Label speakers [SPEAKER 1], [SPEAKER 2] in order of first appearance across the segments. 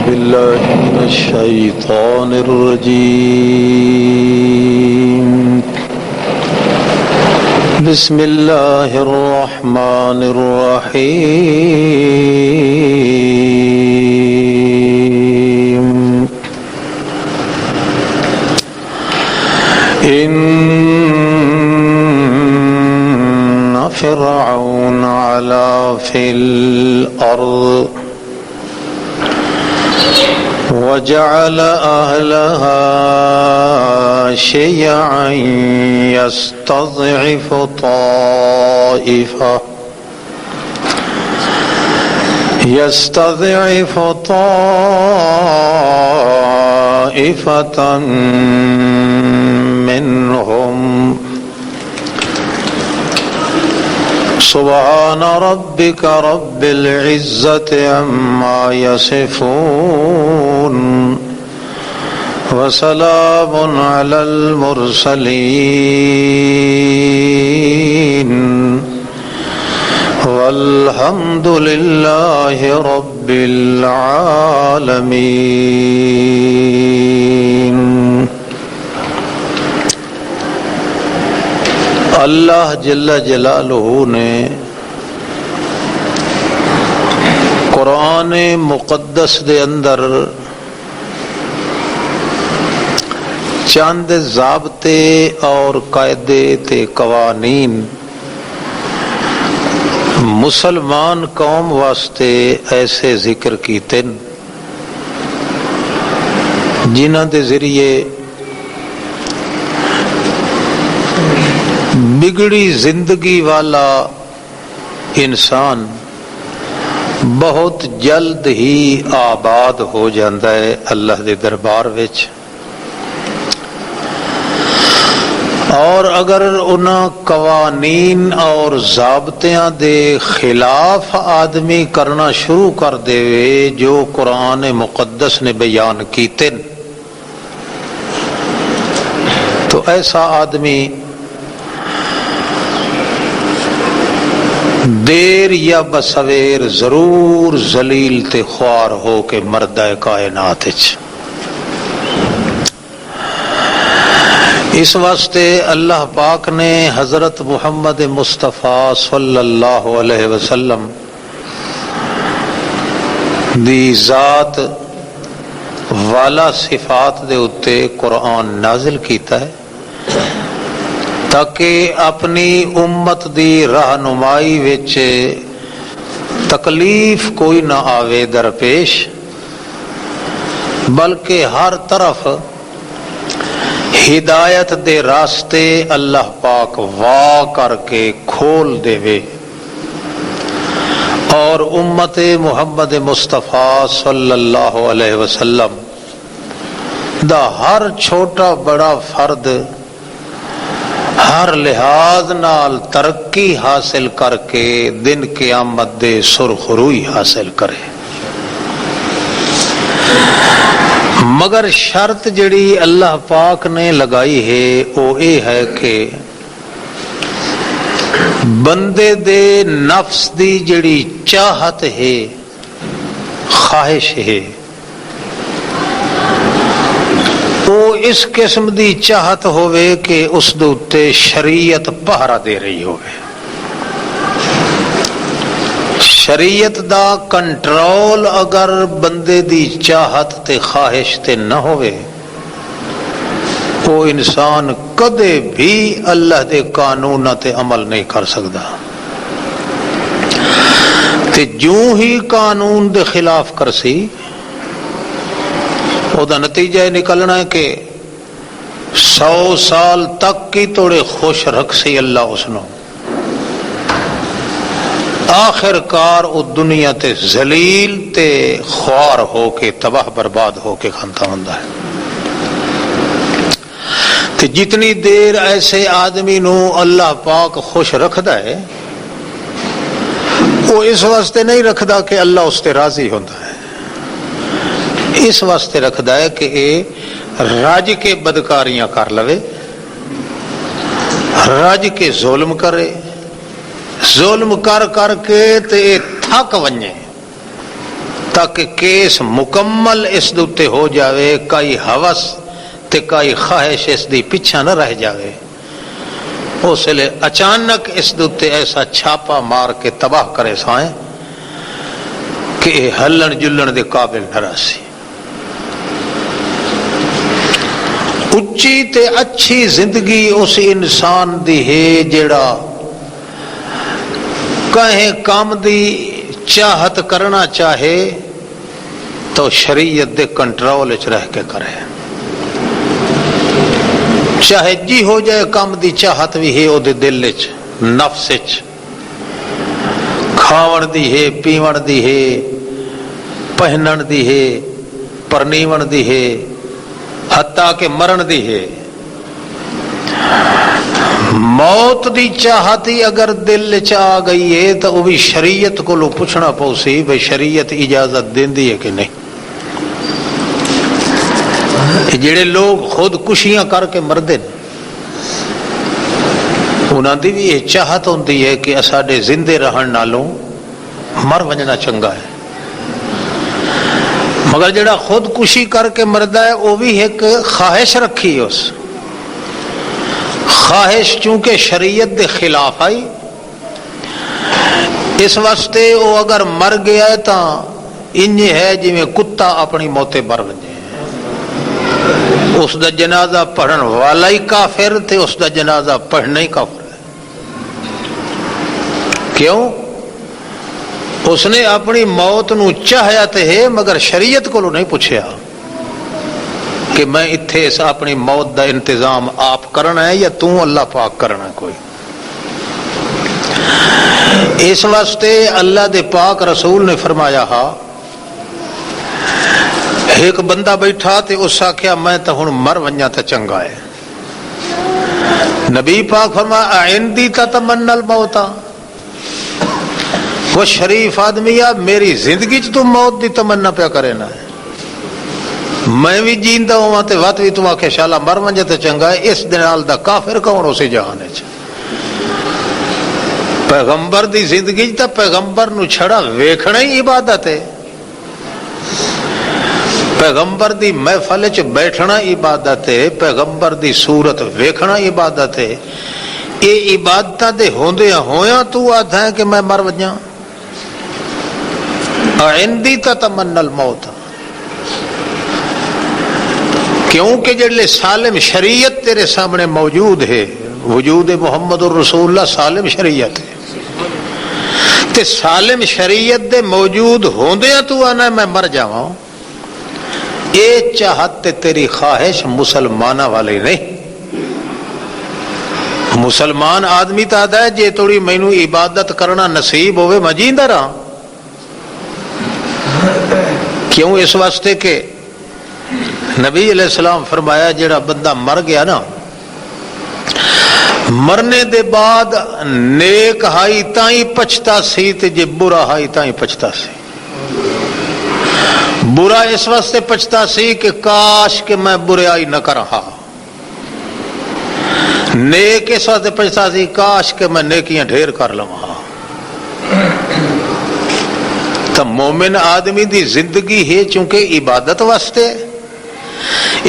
[SPEAKER 1] بالله من الشيطان الرجيم بسم الله الرحمن الرحيم إن فرعون علا في الأرض وجعل أهلها شيعا يستضعف طائفة منهم سبحان ربك رب العزة عما يصفون وسلام على المرسلين والحمد لله رب العالمين۔ اللہ جل جلالہ نے قرآن مقدس دے اندر چند ضابطے اور قاعدے تے قوانین مسلمان قوم واسطے ایسے ذکر کیتے جنہاں دے ذریعے بگڑی زندگی والا انسان بہت جلد ہی آباد ہو جاتا ہے اللہ دے دربار وچ، اور اگر انہاں قوانین اور ضابطیاں دے خلاف آدمی کرنا شروع کر دے جو قرآن مقدس نے بیان کیتے تو ایسا آدمی دیر یا بسویر ضرور ذلیل تے خوار ہو کے مردہ کائنات وچ۔ اس واسطے اللہ پاک نے حضرت محمد مصطفیٰ صلی اللہ علیہ وسلم دی ذات والا صفات دے اتے قرآن نازل کیتا ہے تاکہ اپنی امت دی رہنمائی وچ تکلیف کوئی نہ آوے درپیش، بلکہ ہر طرف ہدایت دے راستے اللہ پاک واہ کر کے کھول دے وے، اور امت محمد مصطفیٰ صلی اللہ علیہ وسلم دا ہر چھوٹا بڑا فرد ہر لحاظ نال ترقی حاصل کر کے دن قیامت دے سرخروئی حاصل کرے۔ مگر شرط جڑی اللہ پاک نے لگائی ہے وہ یہ ہے کہ بندے دے نفس دی جڑی چاہت ہے، خواہش ہے، وہ اس قسم دی چاہت ہوئے کہ اس دے اتے شریعت پہرا دے رہی ہوئے۔ شریعت دا کنٹرول اگر بندے دی چاہت تے خواہش تے نہ ہوئے وہ انسان کدے بھی اللہ دے قانون تے عمل نہیں کر سکتا، تے جوں ہی قانون دے خلاف کرسی او دا نتیجہ نکلنا ہے کہ 100 سال تک کی توڑے خوش رکھ سی اللہ اس نو، آخر کار او دنیا تے ذلیل تے خوار ہو کے تباہ برباد ہو کے کھانتا ہوندا ہے۔ تے جتنی دیر ایسے آدمی نو اللہ پاک خوش رکھدا ہے وہ اس واسطے نہیں رکھدا کہ اللہ اس تے راضی ہوندا ہے، اس واسطے رکھدا ہے کہ اے راج کے بدکاریاں کر لوے، راج کے ظلم کرے، ظلم کر کر کے تے تھک ونجے تاکہ کیس مکمل اس دوتے ہو جاوے، کئی ہوس تے کئی خواہش اس دی پیچھا نہ رہ جاوے، اس لئے اچانک اس دوتے ایسا چھاپا مار کے تباہ کرے سائیں کہ ہلن جلن دے قابل نہ رسی۔ اچھی تے اچھی زندگی اس انسان دی ہے جڑا کہیں کام دی چاہت کرنا چاہے تو شریعت دے کنٹرول اچ رہ کے کرے، چاہے جی ہو جائے کام دی چاہت بھی ہے او دے دل اچ نفس اچ، کھاون دی ہے، پیون دی ہے، پہنن دی ہے، پرنیون دی ہے، حتیٰ کہ مرن دی ہے۔ موت دی چاہتی اگر دل چ آ گئی ہے تو وہ بھی شریعت کو لو پوچھنا پوسی بھئی شریعت اجازت دیندی ہے کہ نہیں۔ جڑے لوگ خود کشیاں کر کے مردے انہاں دی بھی یہ چاہت ہوندی ہے کہ اساڈے زندے رہن نالوں مر ونجنا چنگا ہے، مگر جڑا خود کشی کر کے مردہ ہے وہ بھی ایک خواہش رکھی ہے، اس خواہش چونکہ شریعت دے خلاف آئی، اس واسطے وہ اگر مر گیا ہے تو انج ہے جی میں کتا اپنی موتے بر ونجے، اس دا جنازہ پڑھن والا ہی کافر تھے، اس دا جنازہ پڑھنا ہی کافر ہے۔ کیوں؟ اس نے اپنی موت نو چاہیا تے ہے مگر شریعت کو نہیں پوچھیا کہ میں اتھے اس اپنی موت دا انتظام آپ کرنا ہے یا توں اللہ پاک کرنا ہے کوئی۔ اس واسطے اللہ دے پاک رسول نے فرمایا ہا، ایک بندہ بیٹھا تے اس آکھیا میں تو ہن مر ونجا تے چنگا ہے۔ نبی پاک فرمایا عندی تتمنى الموت، وہ شریف آدمی ہے میری زندگی چ تو موت دی تمنا پیا کرے نا ہے، میں بھی جیندا ہوں تے وقت بھی تو آکھے شالا مر ونجا تے چنگا ہے، اس دنال دا کافر کون اسی جہان وچ؟ پیغمبر دی زندگی تا پیغمبر نو چھڑا ویکھنا ہی عبادت ہے، پیغمبر دی محفل چ بیٹھنا عبادت ہے، پیغمبر دی صورت ویکھنا عبادت ہے۔ یہ عبادتاں دے ہوندیاں ہویاں تو آدھا ہے کہ میں مر ونجاں، عندی تتمنى الموت، کیونکہ جڑے سالم شریعت تیرے سامنے موجود ہے، وجود محمد الرسول اللہ سالم شریعت ہے، تے سالم شریعت دے موجود ہوندیاں تو آنا میں مر جاواں، یہ چاہت تے تیری خواہش مسلمانہ والے نہیں۔ مسلمان آدمی تا آدھا ہے جے توڑی مینوں عبادت کرنا نصیب ہوئے میں جیندہ رہا، کیوں؟ اس واسطے کہ نبی علیہ السلام فرمایا جڑا بندہ مر گیا نا، مرنے دے بعد نیک ہائی تائیں پچھتا سی تے جے برا ہائی تائیں پچھتا سی۔ برا اس واسطے پچھتا سی کہ کاش کہ میں برائی نہ کر رہا، نیک اس واسطے پچھتا سی کاش کہ میں نیکیاں ڈھیر کر لواں۔ تو مومن آدمی دی زندگی ہے چونکہ عبادت واسطے،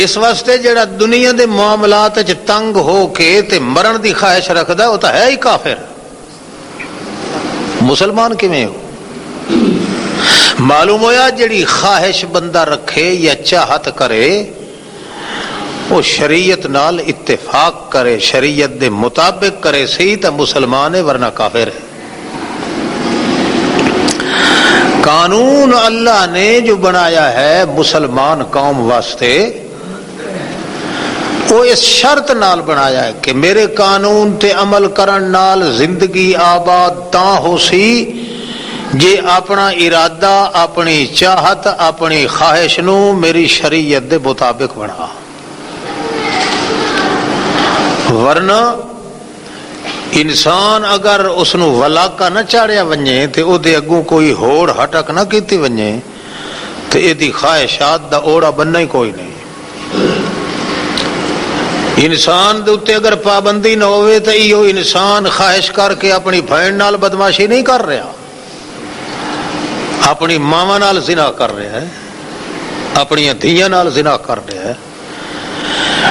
[SPEAKER 1] اس واسطے جڑا دنیا دے معاملات وچ تنگ ہو کے تے مرن دی خواہش رکھدا وہ تو ہے ہی کافر، مسلمان کیویں ہو؟ معلوم ہویا جڑی خواہش بندہ رکھے یا چاہت کرے وہ شریعت نال اتفاق کرے، شریعت دے مطابق کرے سی تو مسلمان ہے ورنہ کافر ہے۔ قانون اللہ نے جو بنایا ہے مسلمان قوم واسطے وہ اس شرط نال بنایا ہے کہ میرے قانون تے عمل کرن نال زندگی آباد تاں ہو سی جے اپنا ارادہ، اپنی چاہت، اپنی خواہش نو میری شریعت دے مطابق بنا، ورنہ انسان اگر اس نو ولاکا نہ چاڑیا ونجے تے او دے اگوں کوئی ہوڑ ہٹک نہ کیتی ونجے تے اے دی خواہشات دا اوڑا بننا ہی کوئی نہیں۔ انسان دے اتے اگر پابندی نہ ہوئے تے ایو انسان خواہش کر کے اپنی بھین نال بدماشی نہیں کر رہا، اپنی ماواں نال زنا کر رہا ہے، اپنی دھیاں نال زنا کر رہا ہے۔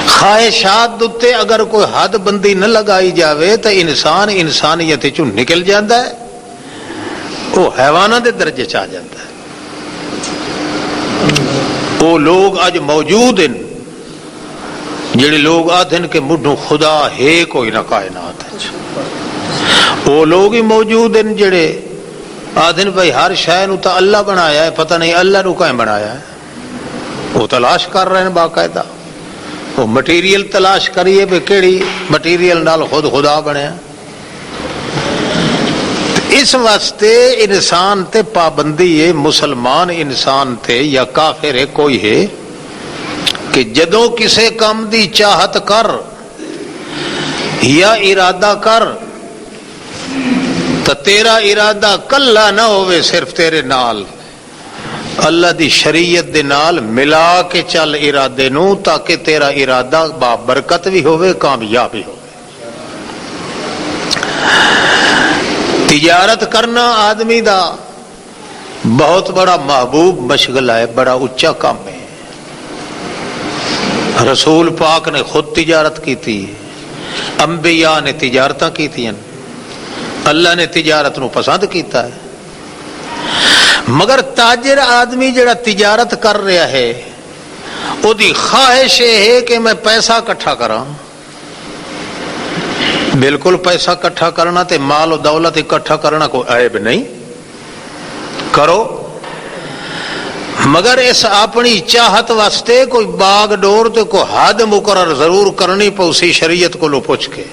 [SPEAKER 1] خواہشات دے اگر کوئی حد بندی نہ لگائی جاوے تو انسان انسانیت چوں نکل جاتا ہے، وہ حیوانات دے درجے چ آ جاتا ہے۔ وہ لوگ اج موجود ہیں جڑے لوگ آدھن کے مڈھوں خدا ہے کوئی نہ کائنات ہے، وہ لوگ ہی موجود ہیں جڑے آدھن بھائی ہر شے نو تو اللہ بنایا ہے، پتہ نہیں اللہ نو کہیں بنایا ہے۔ وہ تلاش کر رہے ہیں باقاعدہ، وہ مٹیریل تلاش کریے بھی کیڑی مٹیریل نال خود خدا بنیا۔ اس واسطے انسان تے پابندی ہے، مسلمان انسان تے یا کافر ہے کوئی ہے کہ جدوں کسے کام دی چاہت کر یا ارادہ کر تو تیرا ارادہ کلا نہ ہوئے صرف تیرے نال، اللہ دی شریعت دے نال ملا کے چل ارادے نو، تاکہ تیرا ارادہ بابرکت بھی ہوئے، کامیاب بھی ہوئے۔ تجارت کرنا آدمی دا بہت بڑا محبوب مشغلہ ہے، بڑا اچا کام ہے۔ رسول پاک نے خود تجارت کی تھی، انبیاء نے تجارتاں کی تھی، اللہ نے تجارت نو پسند کیتا ہے۔ مگر تاجر آدمی جڑا تجارت کر رہا ہے او دی خواہش ہے کہ میں پیسہ کٹھا کراں۔ بالکل پیسہ کٹھا کرنا تے مال و دولت اکٹھا کرنا کوئی عیب نہیں، کرو، مگر اس اپنی چاہت واسطے کوئی باغ ڈور تے کوئی حد مقرر ضرور کرنی پوسی شریعت کو لو پوچھ کے۔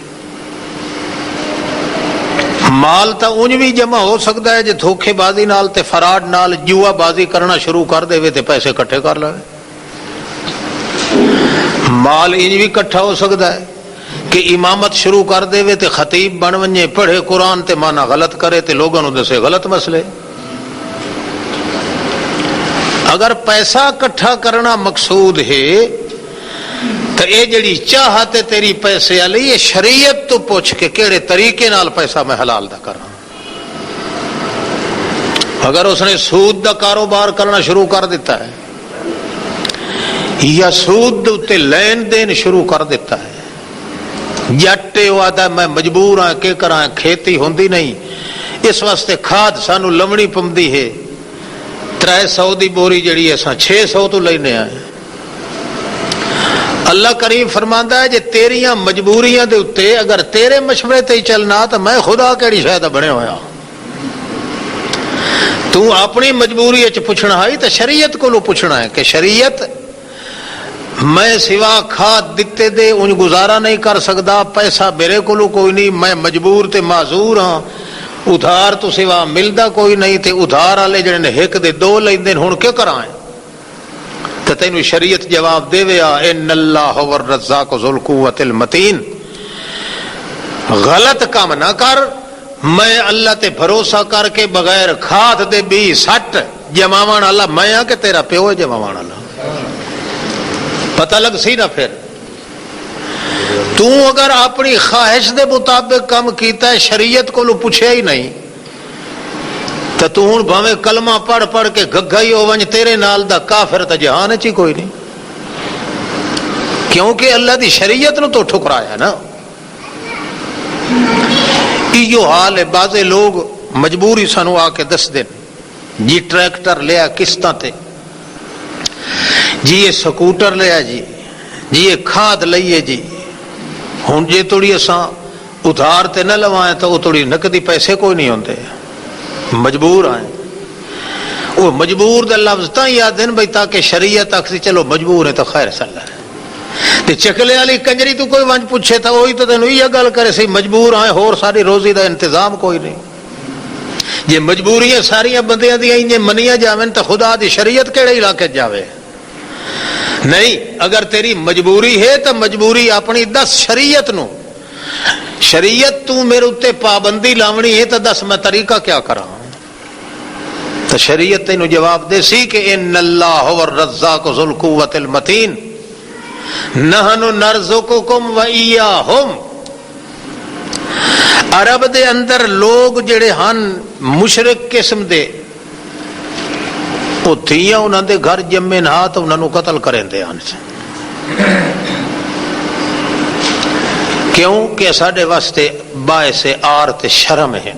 [SPEAKER 1] مال تا اونج بھی جمع ہو سکتا ہے جے دھوکے بازی نال تے فراڈ نال جوا بازی کرنا شروع کر دے تے پیسے کٹھے کر لے۔ مال انج بھی کٹھا ہو سکتا ہے کہ امامت شروع کر دے تے خطیب بن ونجے، پڑھے قرآن تے مانا غلط کرے تے لوگوں نو دسے غلط مسئلے۔ اگر پیسہ کٹھا کرنا مقصود ہے تو اے جڑی چاہت ہے تیری پیسے والی، یہ شریعت تو پوچھ کے کیڑے طریقے نال پیسہ میں حلال دا کراں۔ اگر اس نے سود دا کاروبار کرنا شروع کر دیتا ہے یا سود تے لین دین شروع کر دیتا ہے، جٹ آتا میں مجبور ہاں کہ کراں، کھیتی ہوندی نہیں، اس واسطے کھاد سانو لمنی پمدی ہے، 300 دی بوری جڑی ہے 600 تو لینے آئے۔ اللہ کریم فرماندا ہے جے تیریاں مجبوریاں دے اتے اگر تیرے مشورے تے چلنا تو میں خدا کیڑی شاید بنے ہویا۔ تو اپنی مجبوری اچ پوچھنا ہے تو شریعت کو لو پوچھنا ہے کہ شریعت میں سوا کھاد دیتے دے ان گزارا نہیں کر سکتا، پیسہ میرے کو لو کوئی نہیں، میں مجبور تے معذور ہاں، ادھار تو سوا ملدا کوئی نہیں، تے ادھار والے جڑے نے ایک دے دو لیندے ہن کیا کراں؟ تو تینوں شریعت جواب دے ویا ان اللہ هو الرزاق ذو القوۃ المتین، غلط کام نہ کر، میں اللہ تے بھروسہ کر کے بغیر کھاد دے بھی سٹ جماون والا میں ہاں کہ تیرا پیو جماون والا، پتہ لگ سی نا۔ پھر تو اگر اپنی خواہش دے مطابق کام کیتا ہے، شریعت کو لو پوچھے ہی نہیں، تو ہوں بھاویں کلمہ پڑھ پڑھ کے گگا ہی ہو ونج، تیرے نال دا کافر تا جہان چ کوئی نہیں، کیونکہ اللہ دی شریعت نو تو ٹھکرایا نا۔ ایو حال ہے، بعضے لوگ مجبوری سانو آ کے دس دین جی ٹریکٹر لیا قسطاں تے، جی یہ سکوٹر لیا، جی یہ کھاد لئیے، جی ہوں جی تھوڑی اساں ادھار تے نہ لوائیں تو وہ تھوڑی نقدی پیسے کوئی نہیں ہوندے، مجبور آئیں۔ وہ مجبور دا لفظ تاں یاد ہیں بھئی تاکہ شریعت اکسی چلو مجبور ہے تو خیر صلی ہے۔ تے چکلے والی کنجری تو کوئی ونج پوچھے تھا وہی تو تینوں یہ گل کرے سی مجبور آئیں، ہور ساری روزی دا انتظام کوئی نہیں۔ یہ مجبوریاں ساریاں بندیاں دیاں یہ منیاں جاویں تو خدا دی شریعت کیڑے علاقے جاوے نہیں۔ اگر تیری مجبوری ہے تو مجبوری اپنی دس شریعت نو، شریعت تو میرے اتے پابندی لاونی ہے تو دس میں طریقہ کیا کراں؟ تو شریعت تینوں جواب دے سی کہ ان اللہ هو الرزاق ذو القوۃ المتین نحن نرزقکم وایاہم۔ عرب دے اندر لوگ جڑے ہن مشرک قسم دے وہ دھیاں انہوں دے گھر جمے نہ تو انہوں نے قتل کریں دے آن سے کیوں کہ ساڈے واسطے باعث آر تے شرم ہے.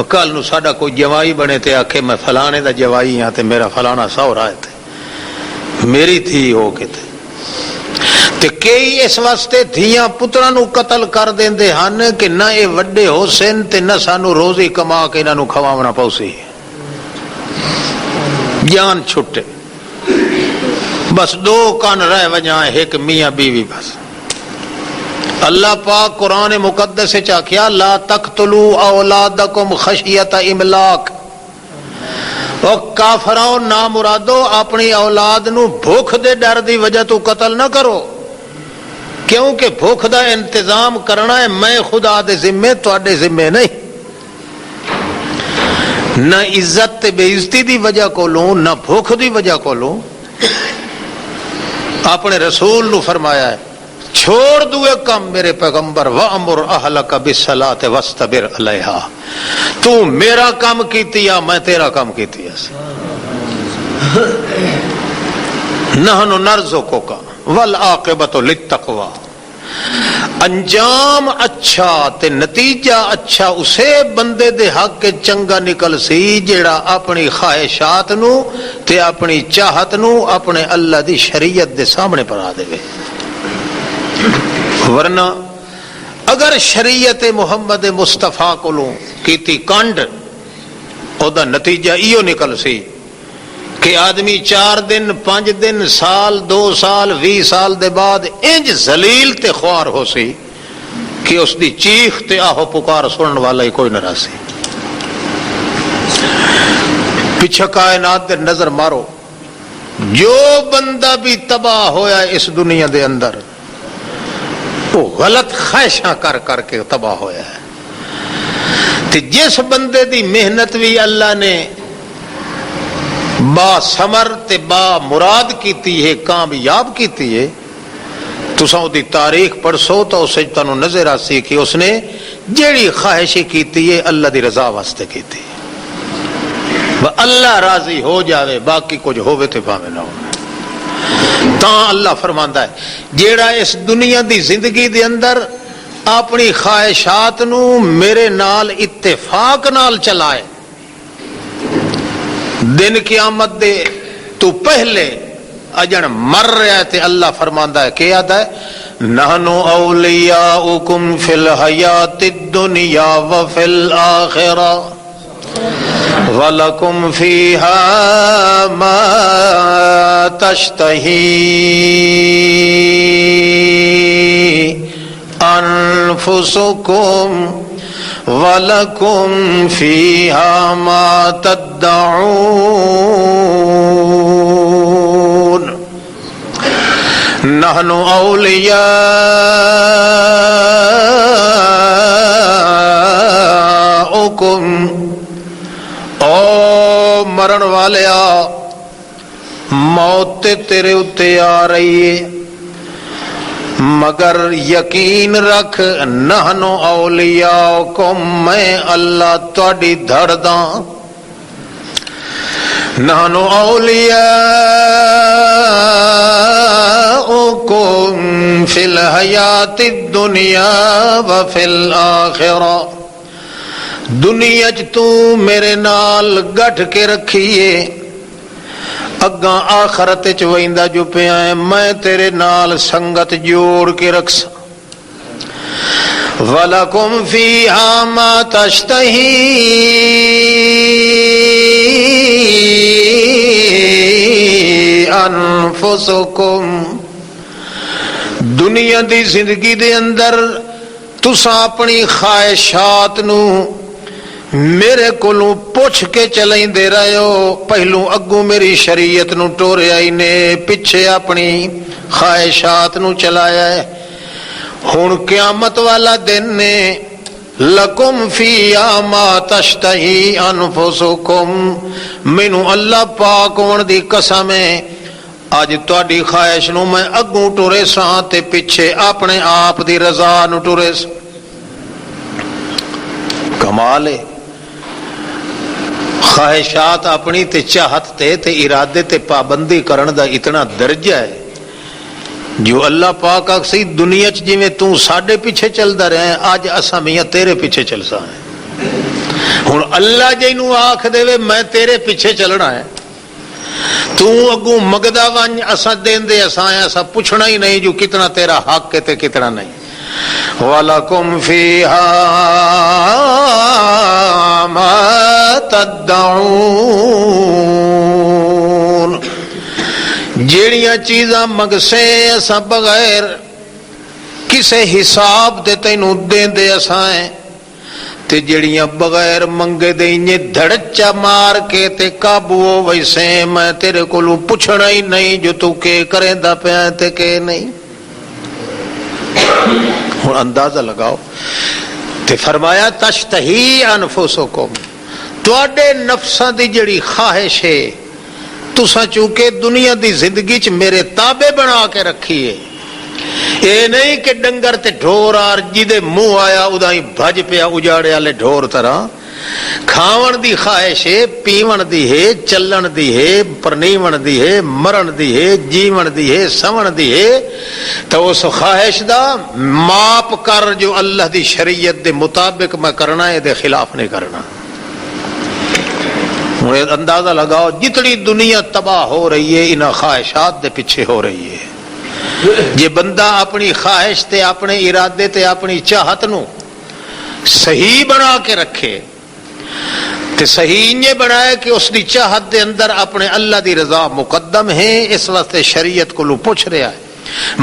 [SPEAKER 1] کل نو ساڈا کوئی جوائی بنے تے آکھے میں فلانے دا جوائی ہاں تے میرا فلانا سہرا ہے تے میری تھی ہو کے تے کئی اس واسطے دھیاں پتراں نو قتل کر دیندے ہن کہ نہ اے وڈے ہو سن تے نہ سانو روزی کما کے انہاں نو کھواونا پوسی جان چھٹے بس دو کان رہ وجاں ایک میاں بیوی بس. اللہ پاک قرآن مقدس چا کیا لا تقتلوا اولادکم خشیت املاک. او کافراؤ نامرادو اپنی اولاد نو بھوک دے ڈر دی وجہ تو قتل نہ کرو کیونکہ بھوک دا انتظام کرنا ہے میں خدا دے ذمے تواڈے ذمے نہیں. نہ عزت تے بے عزتی دی وجہ کو لوں نہ بھوک دی وجہ کو لوں. اپنے رسول نو فرمایا ہے چھوڑ دوئے کم میرے پیغمبر وَأَمُرْ أَهْلَكَ بِالصَّلَاةِ وَاسْتَبِرْ عَلَيْهَا. تو میرا کام کیتی یا میں تیرا کام کیتی ہے. نحن نرزقک والعاقبۃ للتقوی. انجام اچھا تے نتیجہ اچھا اسے بندے دے حق کے چنگا نکل سی جیڑا اپنی خواہشات نو تے اپنی چاہت نو اپنے اللہ دی شریعت دے سامنے پرا دے. ورنہ اگر شریعت محمد مصطفیٰ کو کیتی کانڈ او دا نتیجہ ایو نکل سی کہ آدمی 4 دن 5 دن سال 2 سال 20 سال دے بعد انج ذلیل تے خوار ہو سی کہ اس دی چیخ تے آہو پکار سنن والا ہی کوئی نہ رہ سی. پیچھے کائنات دے نظر مارو جو بندہ بھی تباہ ہویا اس دنیا دے اندر وہ غلط خواہشاں کر کر کے تباہ ہویا ہے. تے جس بندے دی محنت بھی اللہ نے با ثمر تے با مراد کیتی ہے کامیاب کیتی ہے تساں دی تاریخ پڑھسو تو اسے تانوں نظر آسی کہ اس نے جیڑی خواہش کیتی ہے اللہ دی رضا واسطے کیتی ہے. اللہ راضی ہو جاوے باقی کچھ ہووے تے بھاوے نہ ہو. تاں اللہ فرماندا ہے جیڑا اس دنیا دی زندگی دے اندر اپنی خواہشات نو میرے نال اتفاق نال چلائے دن قیامت دے تو پہلے اجن مر رہا ہے تے اللہ فرماندا ہے کہ آتا ہے نحن اولیاؤکم فی الحیات الدنیا وفی الآخرہ وَلَكُمْ فِيهَا مَا تَشْتَهِي أَنفُسُكُمْ وَلَكُمْ فِيهَا مَا تَدَّعُونَ. نَحْنُ أَوْلِيَاؤُكُمْ او مرن والیا موت تیرے اتے آ رہی ہے مگر یقین رکھ نحنو اولیاؤکم میں اللہ تواڈی دھڑداں. نحنو اولیاؤکم فی الحیات الدنیا وفی الآخرہ. دنیا تو میرے نال گٹھ کے رکھیے اگاں آخرت چ ویندا جو پیا ہے میں تیرے نال سنگت جوڑ کے رکھ. وَلَكُمْ فِيهَا مَا تَشْتَهِي أَنفُسُكُمْ. دنیا دی زندگی دے اندر تساں اپنی خواہشات نو میرے کولوں پوچھ کے چلیں دے رہے ہو. پہلو اگوں میری شریعت نو ٹوریا ہی نے پیچھے اپنی خواہشات نو چلایا ہے. ہن قیامت والا دن نے لکم فیہا ما تشتہی انفسکم. مینوں اللہ پاک ہون دی قسم ہے اج تہاڈی خواہش نو میں اگوں ٹورے ساں تے پیچھے اپنے آپ دی رضا نو ٹورے ساں. کمال ہے. خواہشات اپنی تے چاہت تے ارادے تے پابندی کرن دا اتنا درجہ ہے جو اللہ پاک آکسی دنیا چ جویں تو ساڈے پیچھے چلدا رہے اج اساں میاں تیرے پیچھے چلساں ہیں. ہن اللہ جینوں آکھ دے میں تیرے پیچھے چلنا ہے تو اگوں مگدا ون اساں دیندے اساں ایسا پوچھنا ہی نہیں جو کتنا تیرا حق ہے تے کتنا نہیں. وَلَكُمْ فِيهَا مَا تَدَّعُونَ جیڑیاں چیزاں مگسے اساں بغیر کسے حساب دے تینوں دیندے اساں ہیں تے جڑیاں بغیر منگے دے انجے دھڑچا مار کے تے قابو ویسے میں تیرے کولوں پوچھنا ہی نہیں جو تو کے کریں دا پیا تے کہ نہیں. ہن اندازہ لگاؤ تے فرمایا تشتہی انفسکم تواڈے نفساں دی جڑی خواہش ہے تساں چونکہ دنیا دی زندگی چ میرے تابع بنا کے رکھی ہے. اے نہیں کہ ڈنگر تے ڈھور آر جدے منہ آیا ادا ہی بھج پیا اجاڑے والے ڈھور طرح. کھاون دی خواہش ہے، پیون دی ہے، چلن دی ہے، پرنیون دی ہے، مرن دی ہے، جیون دی ہے، سون دی ہے. تو اس خواہش دا ماپ کر جو اللہ دی شریعت دے مطابق میں کرنا ہے دے خلاف نہیں کرنا. اندازہ لگاؤ جتنی دنیا تباہ ہو رہی ہے انہاں خواہشات دے پیچھے ہو رہی ہے. جے بندہ اپنی خواہش تے اپنے ارادے تے اپنی چاہت نو صحیح بنا کے رکھے تے صحیح انجے بنائے کہ اس دی چاہت دے اندر اپنے اللہ دی رضا مقدم ہے. اس واسطے شریعت کو لو پوچھ رہا ہے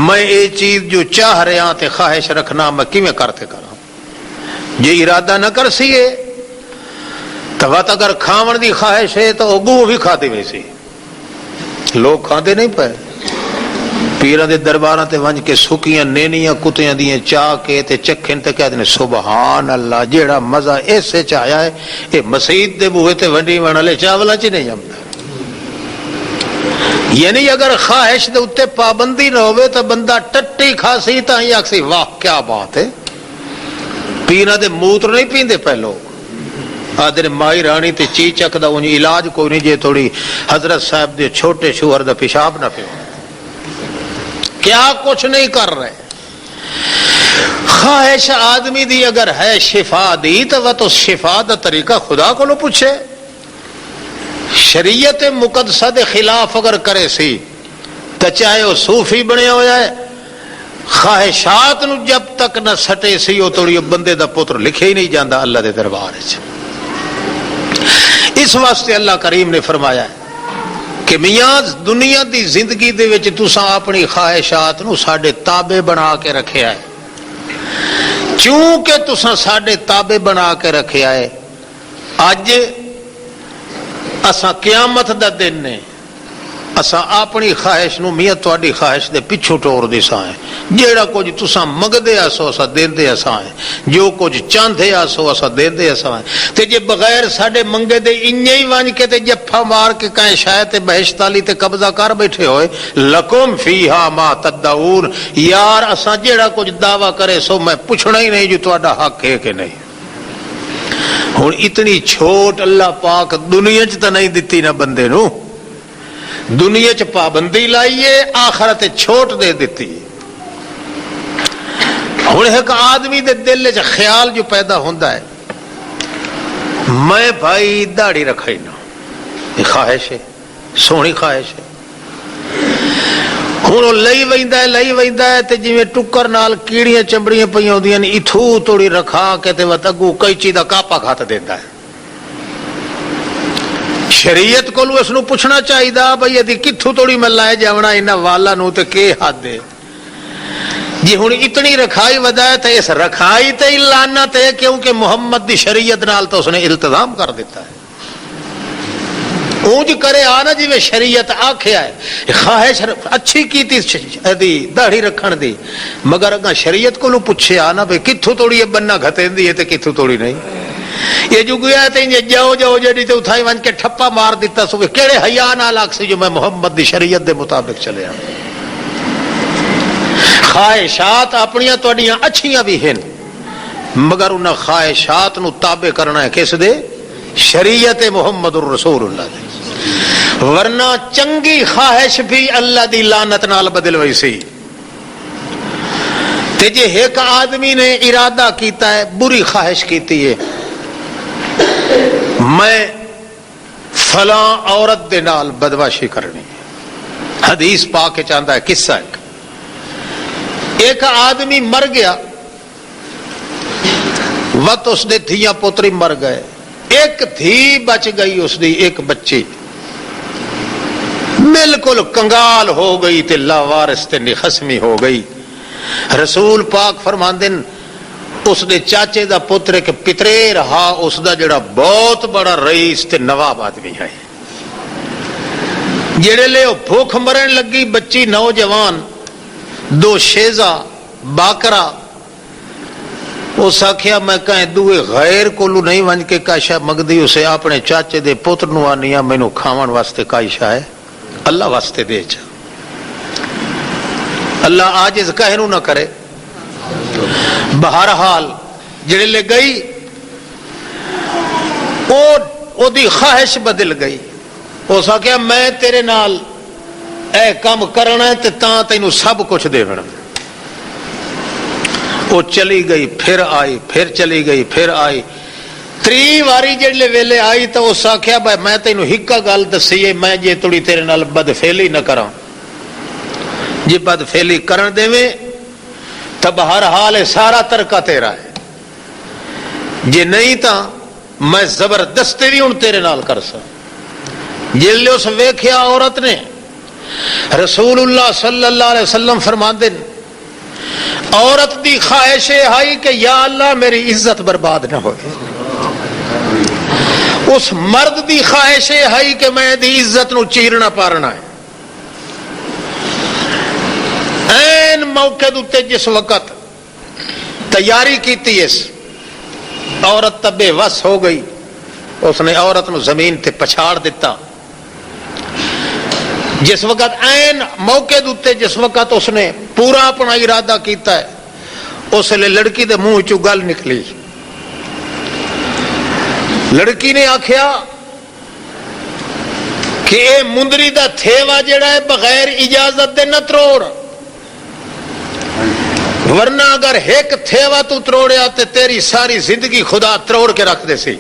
[SPEAKER 1] میں اے چیز جو چاہ رہا تے خواہش رکھنا میں کیویں کرتے کراں. جے ارادہ نہ کر سیے تو اگر کھاون دی خواہش ہے تو اگوں بھی کھاتے ویسے لوگ کھاندے نہیں پے. پیراں دے درباراں تے ونج کے سکیاں نینیاں کتیاں دیاں چاہ کے تے چکھن تے کہتے ہیں سبحان اللہ جیڑا مزہ ایسے چاہیا ہے یہ مسجد دے بوہے تے ونڈی ون والے چاولاں چ نہیں جمدا. یعنی اگر خواہش دے اوتے پابندی نہ ہوے تو بندہ ٹٹی کھاسی تاں ہی آکسی واہ کیا بات ہے. پیراں دے موتر نہیں پیندے پے لوگ آدھے مائی رانی تے چی چک دا انج علاج کوئی نہیں جے تھوڑی حضرت صاحب دے چھوٹے شوہر دا پیشاب نہ پیو کیا کچھ نہیں کر رہے. خواہش آدمی دی اگر ہے شفا دی تو وہ تو شفا دا طریقہ خدا کو لو پوچھے. شریعت مقدسہ دے خلاف اگر کرے سی تو چاہے وہ صوفی بنے ہو جائے خواہشات نو جب تک نہ سٹے سی وہ توڑی بندے دا پتر لکھے ہی نہیں جاندہ اللہ دے دربار وچ. اس واسطے اللہ کریم نے فرمایا ہے کہ میاں دنیا دی زندگی دے وچ تساں اپنی خواہشات نو ساڈے تابع بنا کے رکھیا ہے. چونکہ تساں ساڈے تابع بنا کے رکھیا ہے اج اساں قیامت دا دن نے اساں اپنی خواہش نو میاں تواڈی خواہش دے پچھو ٹور دیساں ہیں. جیڑا کچھ تساں منگدے آسو اساں دیندے اساں ہیں جو کچھ چاندے آسو اساں دیندے اساں ہیں. تے جے بغیر ساڈے منگے دے انجے ہی ون کے تے جفا مار کے کہیں شاید بہشت والی تے قبضہ کر بیٹھے ہوئے لکم فیہا ما تدعون یار اساں جیڑا کچھ دعویٰ کرے سو میں پوچھنا ہی نہیں جو تہاڈا حق ہے کہ نہیں. ہن اتنی چھوٹ اللہ پاک دنیا چ تے نہیں دتی نہ بندے نو. دنیا چ پابندی لائیے آخرت چھوٹ دے دیتی. ہن ایک آدمی دے دل چ خیال جو پیدا ہوندا ہے میں بھائی داڑھی رکھائی نہ یہ خواہش ہے سونی خواہش ہے. ہن لئی ویندا ہے تے جویں ٹکر نال کیڑیاں چمڑیاں پئیاں ہوندیاں نے اتھو توڑی رکھا کے تے اگوں کئیچی دا کاپا کھات دیندا ہے. شریعت کو اس نو پوچھنا چاہیے بھائی یہ کتھوں توڑی میں لائے جاونا انہاں والا نو تے کے حد ہے. جی ہن اتنی رکھائی ودا ہے تے اس رکھائی تے لعنت ہے کیونکہ محمد دی شریعت نال تو اس نے التزام کر دیتا ہے. اونج کرے آنا جی میں شریعت آکھیا ہے خواہش اچھی کیتی دی داڑھی رکھن دی مگر اگاں شریعت کو پوچھے آنا بھائی کتھوں توڑی بننا گھتیندی ہے تے کتھوں توڑی نہیں. یہ جو گیا تے جاؤ جڑی تے اتھائی ون کے ٹھپا مار دیتا سو کیڑے حیا نال آکھ جو میں محمد دی شریعت دے مطابق چلے آ. خواہشات اپنیاں تواڈیاں اچھیاں بھی ہیں مگر انہاں خواہشات نو تابع کرنا ہے کس دے شریعت محمد الرسول اللہ دی، ورنہ چنگی خواہش بھی اللہ دی لعنت نال بدل وئی سی۔ تے جے ایک آدمی نے ارادہ کیتا ہے، بری خواہش کیتی ہے، میں فلاں عورت دے نال بدماشی کرنی، حدیث پاک چاہتا ہے قصہ ایک آدمی مر گیا، وقت اس دے دھیاں پوتری مر گئے، ایک دھی بچ گئی، اس دی ایک بچی بالکل کنگال ہو گئی تے لاوارث تے نخسمی ہو گئی۔ رسول پاک فرماندن اس دے چاچے دا پتر ایک پترے رہا، اس دا جڑا بہت بڑا رئیس تے نواب آدمی ہے، جڑے لے بھوک مرن لگی، بچی نوجوان، دو شیزا باکرا، اس آخیا میں کہیں دوے غیر کولو نہیں ون کے کاشا مگدی، اسے اپنے چاچے دے پتر نو آنیا مینو کھاون واسطے کاشا ہے، اللہ واسطے دے چا، اللہ عاجز کہنو نہ کرے۔ بہرحال جڑے لے گئی، او دی خواہش بدل گئی، اس آخیا میں تیرے نال اے کام کرنا ہے تے تاں تینوں سب کچھ دے بنا۔ وہ چلی گئی، پھر آئی، پھر چلی گئی، پھر آئی، تری واری جڑے ویلے آئی تو اس آخیا بھائی میں تینوں ہکا گل دسیے، میں جے تھوڑی تیرے نال بدفعلی نہ کراں، جے بدفعلی کرن دیویں تب ہر حال سارا ترکہ تیرا ہے، جے نہیں تا میں زبردستی بھی ہوں تیرے نال کر سا۔ جلے اس ویکھیا عورت نے، رسول اللہ صلی اللہ علیہ وسلم فرماندے عورت دی خواہش ہے کہ یا اللہ میری عزت برباد نہ ہوئے، اس مرد دی خواہش ہے کہ میں دی عزت نو چیرنا پارنا ہے۔ این موقع دوتے جس وقت تیاری کیتی اس عورت تبے وس ہو گئی، اس نے عورت نو زمین تے پچھاڑ دیتا۔ جس وقت این موقع دوتے جس وقت اس نے پورا اپنا ارادہ کیتا ہے، اس لئے لڑکی دے منہ چو گل نکلی، لڑکی نے آکھیا کہ اے مندری دا تھیوا جڑا ہے بغیر اجازت دے نہ تروڑ، ورنہ اگر ایک تھیوا تو تروڑیا تے تیری ساری زندگی خدا تروڑ کے رکھ دے سی۔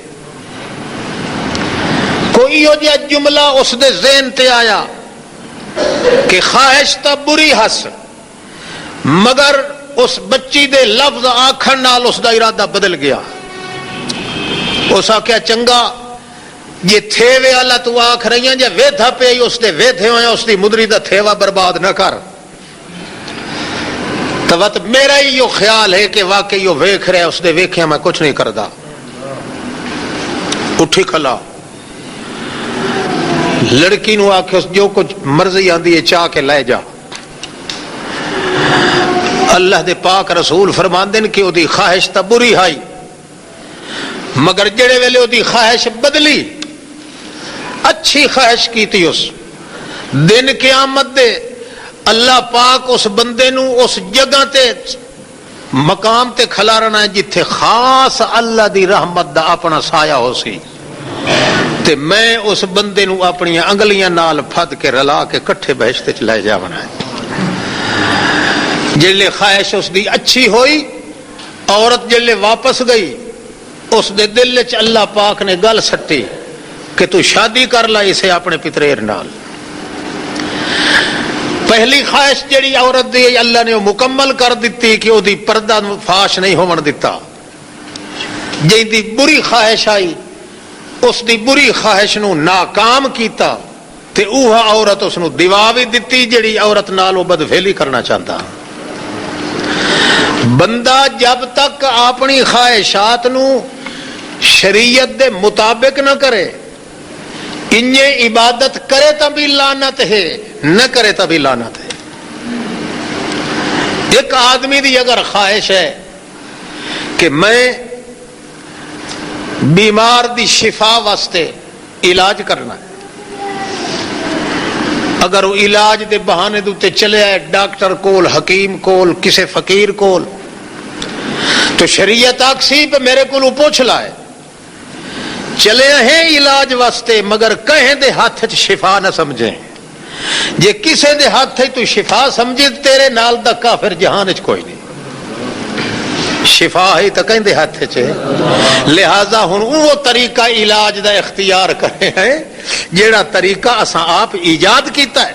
[SPEAKER 1] کوئی ہو جا جملہ اس دے ذہن تے آیا کہ خواہش تا بری ہس، مگر اس بچی دے لفظ آکھن نال اس دا ارادہ بدل گیا۔ اس آکھیا چنگا یہ تھیوے اللہ تو آکھ رہی ہیں، جے ویدھا پہ اس دے ویدھے ہوئے اس دی مدری دا تھیوا برباد نہ کر۔ تو میرا ہی یہ خیال ہے کہ واقعی یہ ویکھ رہے اس دے ویکھیا میں کچھ نہیں کردا، اٹھی کھلا لڑکی نو آکھے جو کچھ مرضی آندی ہے چاہ کے لے جا۔ اللہ دے پاک رسول فرماندن کہ او دی خواہش تا بری ہائی، مگر جڑے ویلے او دی خواہش بدلی، اچھی خواہش کی تھی، اس دن قیامت دے اللہ پاک اس بندے نو اس جگہ تے مقام تے کھلارنا ہے جتھے خاص اللہ دی رحمت دا اپنا سایہ ہو سی، تے میں اس بندے نو اپنی انگلیاں نال پھد کے رلا کے کٹھے بہشت چ لے جاونا ہے۔ جلے خواہش اس دی اچھی ہوئی، عورت جلے واپس گئی، اس دے دل چ اللہ پاک نے گل سٹی کہ تو شادی کر لا اسے اپنے پتریر نال۔ پہلی خواہش جڑی عورت دی اللہ نے مکمل کر دیتی کہ وہ دی پردہ فاش نہیں ہون دیتا۔ جن دی بری خواہش آئی اس دی بری خواہش نو ناکام کیتا تے اوہ عورت اس نو دیوا بھی دیتی جڑی عورت نال وہ بدفعلی کرنا چاہتا۔ بندہ جب تک اپنی خواہشات نو شریعت دے مطابق نہ کرے، انہیں عبادت کرے تا بھی لعنت ہے، نہ کرے تا بھی لعنت ہے۔ ایک آدمی دی اگر خواہش ہے کہ میں بیمار دی شفا واسطے علاج کرنا ہے، اگر وہ علاج دے بہانے دوتے چلے آئے ڈاکٹر کول، حکیم کول، کسے فقیر کول، تو شریعت آکسی پہ میرے کو پوچھ لائے چلے ہیں علاج واسطے مگر کہیں دے ہاتھ چ شفا نہ سمجھیں. جے کسے دے ہاتھ تو شفا سمجھے تیرے نال دا کافر جہان چ کوئی نہیں. شفا ہے تو کہیں دے ہاتھ چ. لہذا ہن وہ طریقہ علاج دا اختیار کرے ہیں جیڑا طریقہ اساں آپ ایجاد کیتا ہے.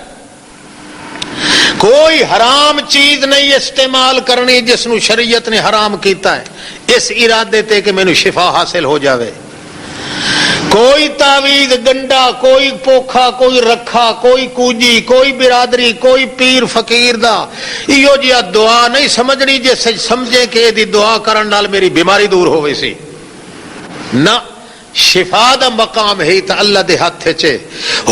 [SPEAKER 1] کوئی حرام چیز نہیں استعمال کرنی جس نو شریعت نے حرام کیتا ہے اس ارادے تے کہ مینوں شفا حاصل ہو جاوے. کوئی تعویذ گنڈا، کوئی پوکھا، کوئی رکھا، کوئی کوجی، کوئی برادری، کوئی پیر فقیر دا ایو جیا دعا نہیں سمجھنی جس سمجھے کہ دی دعا کرن نال میری بیماری دور ہوے سی. نہ، شفا دا مقام ہے تا اللہ دے ہاتھ چے.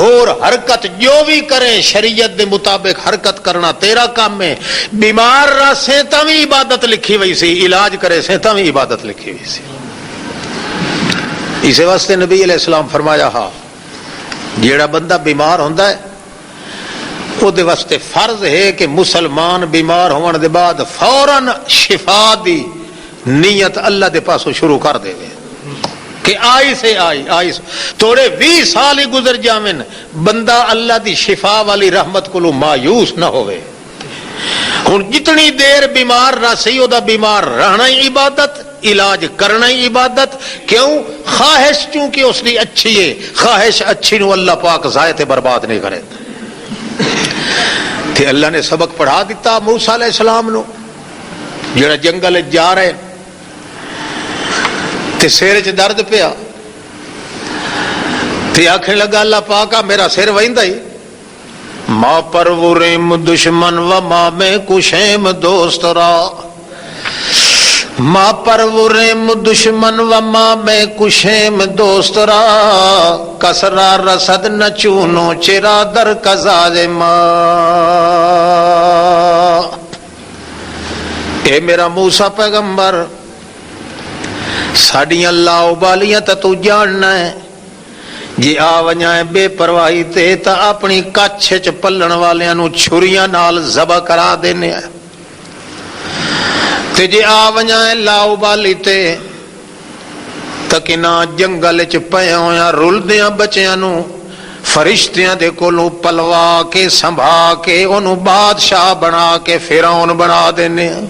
[SPEAKER 1] اور حرکت جو بھی کریں شریعت دے مطابق حرکت کرنا تیرا کام ہے. بیمار راسیں تاں وی عبادت لکھی ہوئی سی، علاج کرے سے تاں وی عبادت لکھی ہوئی سی. اس واسطے نبی علیہ السلام فرمایا ہا جیڑا بندہ بیمار ہوندا ہے او دے واسطے فرض ہے کہ مسلمان بیمار ہون دے بعد فوراً شفا دی نیت اللہ دے پاسوں شروع کر دے کہ آئی سے آئی تھوڑے 20 سال ہی گزر جاویں بندہ اللہ دی شفا والی رحمت کو مایوس نہ ہوئے. ہن جتنی دیر بیمار نہ سی او دا بیمار رہنا ہی عبادت، علاج کرنا ہی عبادت. کیوں؟ خواہش چونکہ اس دی اچھی ہے، خواہش اچھی نو اللہ پاک ضائع تے برباد نہیں کرے. تے اللہ نے سبق پڑھا دیتا موسیٰ علیہ السلام نو جڑا جنگل جا رہے تے سر چ درد پیا تے آکھنے لگا اللہ پاکا میرا سر ویندا ہی. ما پروریم دشمن و ما میں کشیم دوست را، ما پروریم دشمن و ما میں کشیم دوست را، کسرا رسد نہ چونو چرا در کزاز ما. اے میرا موسیٰ پیغمبر ساڑیاں لاؤبالیاں تا تو جاننا ہے. جی آ ونجائیں بے پرواہی تے تا اپنی کچھ چ پلن والیاں نو چھریاں نال ذبح کرا دینے ہیں. تے جی آ ونجائیں لاؤبالی تے تکنا جنگل چ پیا ہویا رل دیاں بچیاں نو فرشتیاں دے کولوں پلوا کے سنبھا کے انہوں بادشاہ بنا کے فرعون بنا دینے ہیں.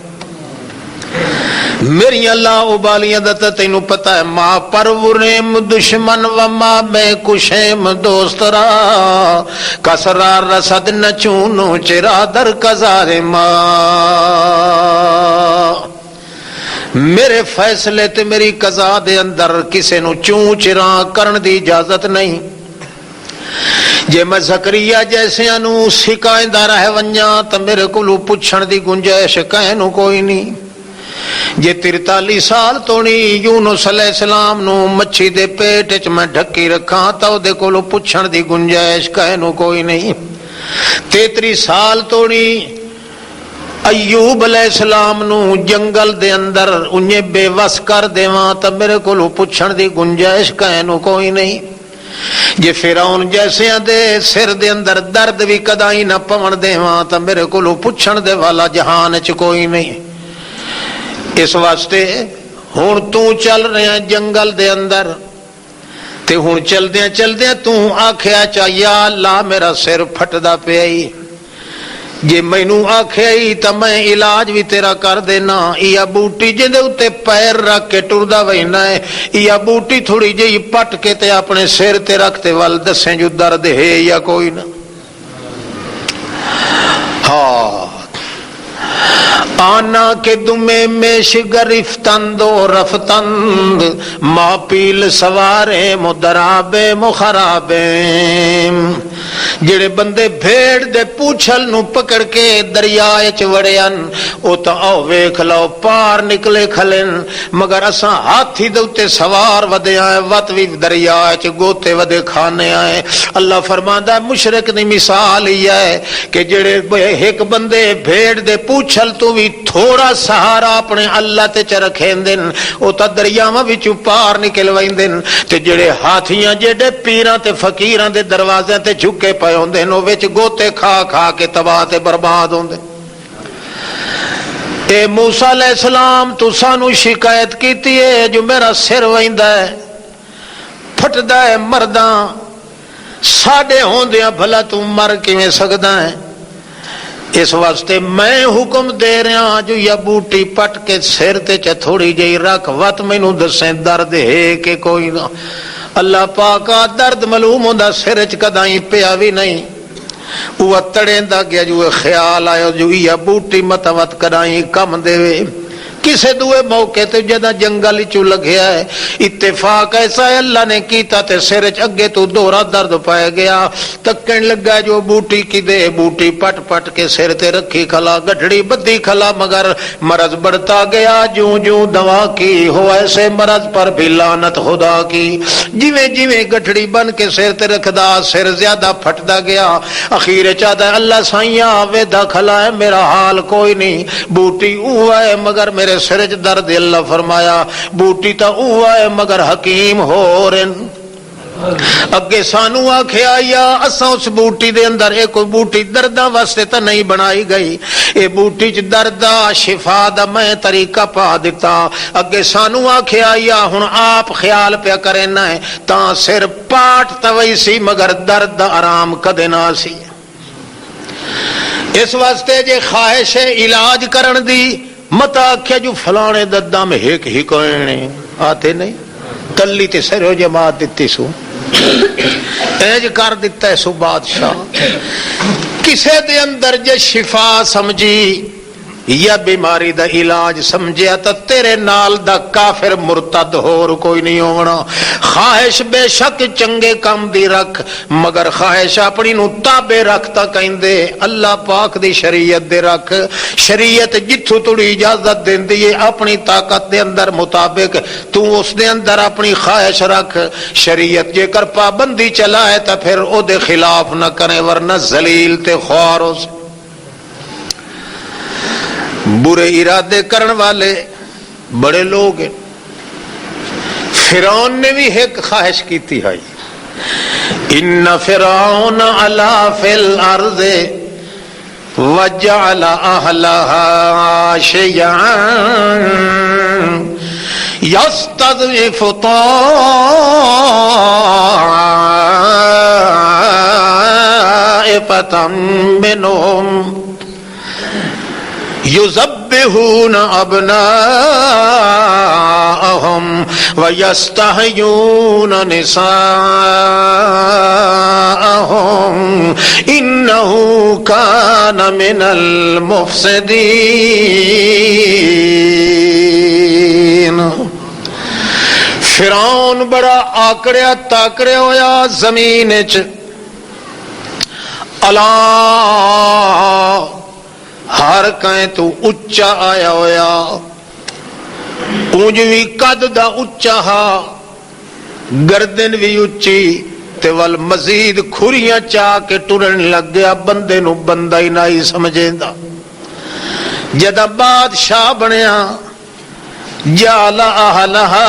[SPEAKER 1] میری اللہ ابالیاں دتا تینوں پتہ ہے. ما پروریم دشمن و ما میں کشیم دوست را، کسرا رسد نہ چونو چرا در کزار ما. میرے فیصلے تے میری قضا دے اندر کسے نو چون چراں کرن دی اجازت نہیں. جے میں زکریا جیسے انو سکھائندا رہ ونجاں تے میرے کولوں پچھن دی گنجائش کہیں نو کوئی نہیں. جے 43 سال تونی یونس علیہ السلام نو مچھی دے پیٹ چ میں ڈھکی رکھاں تا او دے کولوں پچھن دی گنجائش کہیں نو کوئی نہیں. 33 سال تونی ایوب علیہ السلام نو جنگل دے اندر انہیں بے وس کر دیواں تا میرے کولوں پچھن دی گنجائش کہیں نو کوئی نہیں. جے فرعون جیسے دے سر دے اندر درد بھی کدائی نہ پون دیواں تا میرے کولوں پچھن دے والا جہان چ کوئی نہیں. اس واسطے ہن تو چل رہا جنگل دے اندر تے ہن چلدیاں تو آکھیا چا یا اللہ میرا سر پھٹدا پیا ہی. جے مینوں آکھیا ہی تے میں علاج بھی تیرا کر دینا. یا بوٹی جے اوتے پیر رکھ کے ٹردا وینا ہے، یا بوٹی تھوڑی جہی پٹ کے تے اپنے سر تے رکھتے ول دسیں جو درد ہے یا کوئی نہ. ہاں آنا کے دمے میش گرفتند و رفتند، ما پیل سوارے مدرابے مخرابے. جڑے بندے بھیڑ دے پوچھل نو پکڑ کے دریائے چ وڑیاں او تا او ویکھ لو پار نکلے کھلن، مگر اساں ہاتھی دے اوتے سوار ودے آئے وت وی دریائے چ گوتے ودے کھانے آئے. اللہ فرماندا ہے مشرک دی مثال ہی ہے کہ جڑے ایک بندے بھیڑ دے پوچھل تو بھی تھوڑا سہارا اپنے اللہ تے چ رکھیندن او تا دریاواں وچوں پار نکل ویندن. تے جڑے ہاتھیاں جڑے پیراں تے فقیراں دے دروازے تے جھکے پے ہوندے نو وچ گوتے کھا کھا کے تباہ تے برباد ہوندے. اے موسیٰ علیہ السلام تو سانو شکایت کیتی ہے جو میرا سر ویندا ہے پھٹدا ہے مرداں ساڈے ہوندیاں بھلا تو مر کیویں سکدا ہے؟ اس واسطے میں حکم دے رہا جو یا بوٹی پٹ کے سر تے چ تھوڑی جئی رکھ وت مینوں دسیں درد ہے کہ کوئی نہ۔ اللہ پاکا درد معلوم ہوندا سر چ کدائی پیا بھی نہیں، وہ تڑیندا گیا جو خیال آیا جو یا بوٹی متوت کدائی کم دے کسے دوے موقع تے جدا جنگل چو لگیا ہے اتفاق ایسا ہے اللہ نے کیتا تے سر چ اگے تو دورا درد پائے گیا تکن لگا جو بوٹی کی دے بوٹی پٹ پٹ کے سر تے رکھی کھلا گٹھڑی بدی کھلا مگر مرض بڑھتا گیا جوں جوں دوا کی ہو ایسے مرض پر بھی لعنت خدا کی جویں جویں گٹھڑی بن کے سر تے رکھدا سر زیادہ پھٹدا گیا اخیر چاہتا ہے اللہ سائیاں ویدا کھلا ہے میرا حال کوئی نہیں بوٹی ہوا ہے مگر میرے سرج درد اللہ فرمایا بوٹی تا ہوا ہے مگر حکیم ہو رن اگے سانو آکھیا یا اساں اس بوٹی دے اندر ایک کوئی بوٹی درداں واسطے تا نہیں بنائی گئی اے بوٹی چ درداں شفا دا میں طریقہ پا دیتا اگے سانو آکھیا یا ہن آپ خیال پیا کرنا ہے تاں سر پاٹ توئی سی مگر درد آرام کدے نہ سی اس واسطے جے خواہش ہے علاج کرن دی مت آخیا جو فلانے دداں میں ایک ہی کوئنے آتے نہیں تلی تے سر ہو جماعت دیتی سو ایج کر دیتا ہے سو بادشاہ کسے دے اندر جے شفا سمجھی یا بیماری دا علاج سمجھیا تا تیرے نال دا کافر مرتد ہور کوئی نہیں ہونا خواہش بے شک چنگے کام دی رکھ مگر خواہش اپنی نو تابے رکھتا کہیں دے اللہ پاک دی شریعت دے رکھ شریعت جتھو توڑی اجازت دین دی اپنی طاقت دے اندر مطابق تو اس دے اندر اپنی خواہش رکھ شریعت جے کر پابندی چلائے تا پھر او دے خلاف نہ کرے ورنہ ذلیل تے خوار ہو سے برے ارادے کرن والے بڑے لوگ ہیں فرعون نے بھی ایک خواہش کی تھی ہے ان فرعون علا فی الارض وجعل اہلها شیعا یستضعف طائفة منهم یذبحون ابناءهم ویستحیون نساءهم انه کان من المفسدین فرعون بڑا آکڑیا تاکڑیا ہویا زمین چ اللہ ہر کہیں تو اچا آیا ہویا اونج بھی قد دا اچا ہا گردن بھی اچھی تے وال مزید کھوریاں چاہ کے ٹرن لگ گیا بندے نو بندہ ہی نہیں سمجھے دا جدہ بادشاہ بنیا جالا اہلہا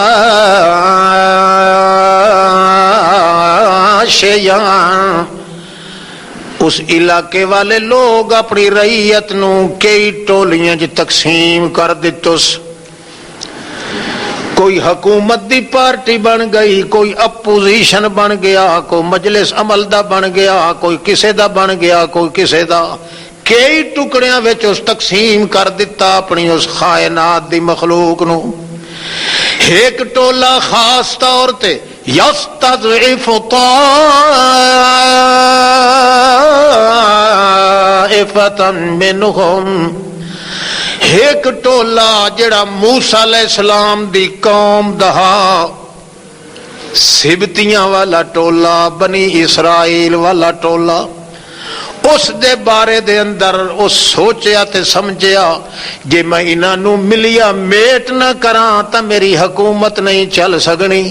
[SPEAKER 1] شیعان اس علاقے والے لوگ اپنی رعیت نو کئی ٹولیاں جی تقسیم کر دیتوس کوئی حکومت دی پارٹی بن گئی کوئی اپوزیشن بن گیا کوئی مجلس عمل دا بن گیا کوئی کسے دا بن گیا کوئی کسے دا کئی ٹکڑیاں وچ اس تقسیم کر دیتا اپنی اس خائنات دی مخلوق نو ایک ٹولا خاص طور تے یستضعف طائفة منهم ایک ٹولا جڑا موسیٰ علیہ السلام دی قوم دہا سبتیاں والا ٹولا بنی اسرائیل والا ٹولا اس دے بارے دے اندر اس سوچیا تے سمجھیا جے میں انہاں نو ملیا میٹ نہ کراں تا میری حکومت نہیں چل سکنی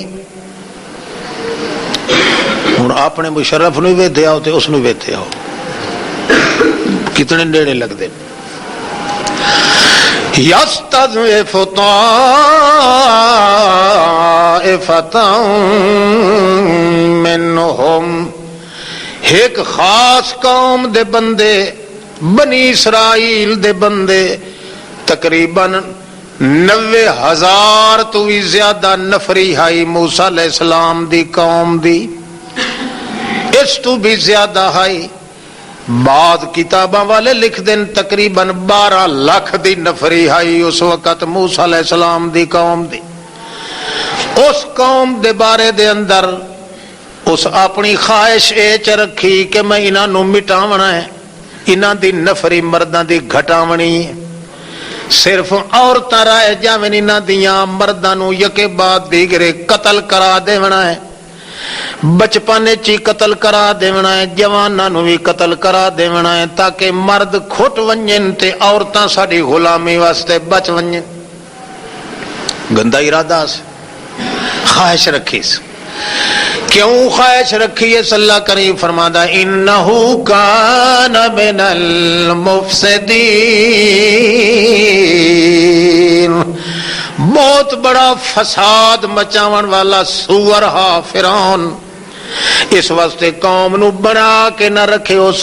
[SPEAKER 1] ہن اپنے مشرف نو ویدے آؤ تے اس نو ویدے آؤ کتنے نیڑے لگ دے یستضعف طائفة منهم ایک خاص قوم دے بندے بنی اسرائیل دے بندے تقریباً 90,000 تو بھی زیادہ نفری ہائی موسیٰ علیہ السلام دی قوم دی، اس تو بھی زیادہ ہائی۔ بعض کتاباں والے لکھ دیں تقریباً 12 لاکھ دی نفری ہائی اس وقت موسیٰ علیہ السلام دی قوم دی۔ اس قوم دے بارے دے اندر اس اپنی خواہش ایچ رکھی کہ میں انہاں نو مٹاونا ہے، انہاں دی نفری مرداں دی گھٹاونی ہے، صرف عورتاں رائے جاویں انہاں دیاں مرداں نو یکے بعد دیگرے قتل کرا دیونا ہے، بچپن چی قتل کرا دیونا ہے، جواناں نو بھی قتل کرا دیونا ہے، تاکہ مرد کھٹ ونجن تے عورتاں ساڈی غلامی واسطے بچ ونجن۔ گندا ارادہ سے خواہش رکھی سے، کیوں خواہش رکھی ہے؟ اللہ کریم فرماتا انہو کان من المفسدین، بہت بڑا فساد مچاون والا سور ہا فرعون، اس واسطے قوم نو بنا کے نہ رکھے اس